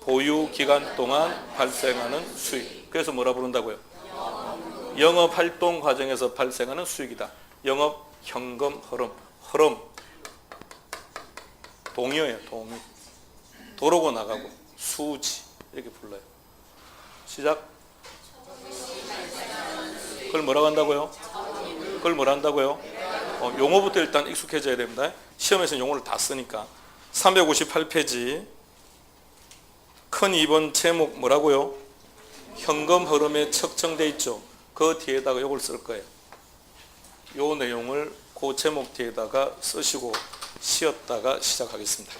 보유기간 동안 발생하는 수익. 그래서 뭐라 부른다고요? 영업활동 과정에서 발생하는 수익이다. 영업 현금 흐름. 흐름. 동요예요. 동요. 도로고 나가고 수지 이렇게 불러요. 시작. 그걸 뭐라고 한다고요? 그걸 뭐라 한다고요? 용어부터 일단 익숙해져야 됩니다. 시험에서 용어를 다 쓰니까. 358페이지 큰 2번 제목 뭐라고요? 현금 흐름에 측정돼 있죠. 그 뒤에다가 이걸 쓸 거예요. 요 내용을 그 제목 뒤에다가 쓰시고 쉬었다가 시작하겠습니다.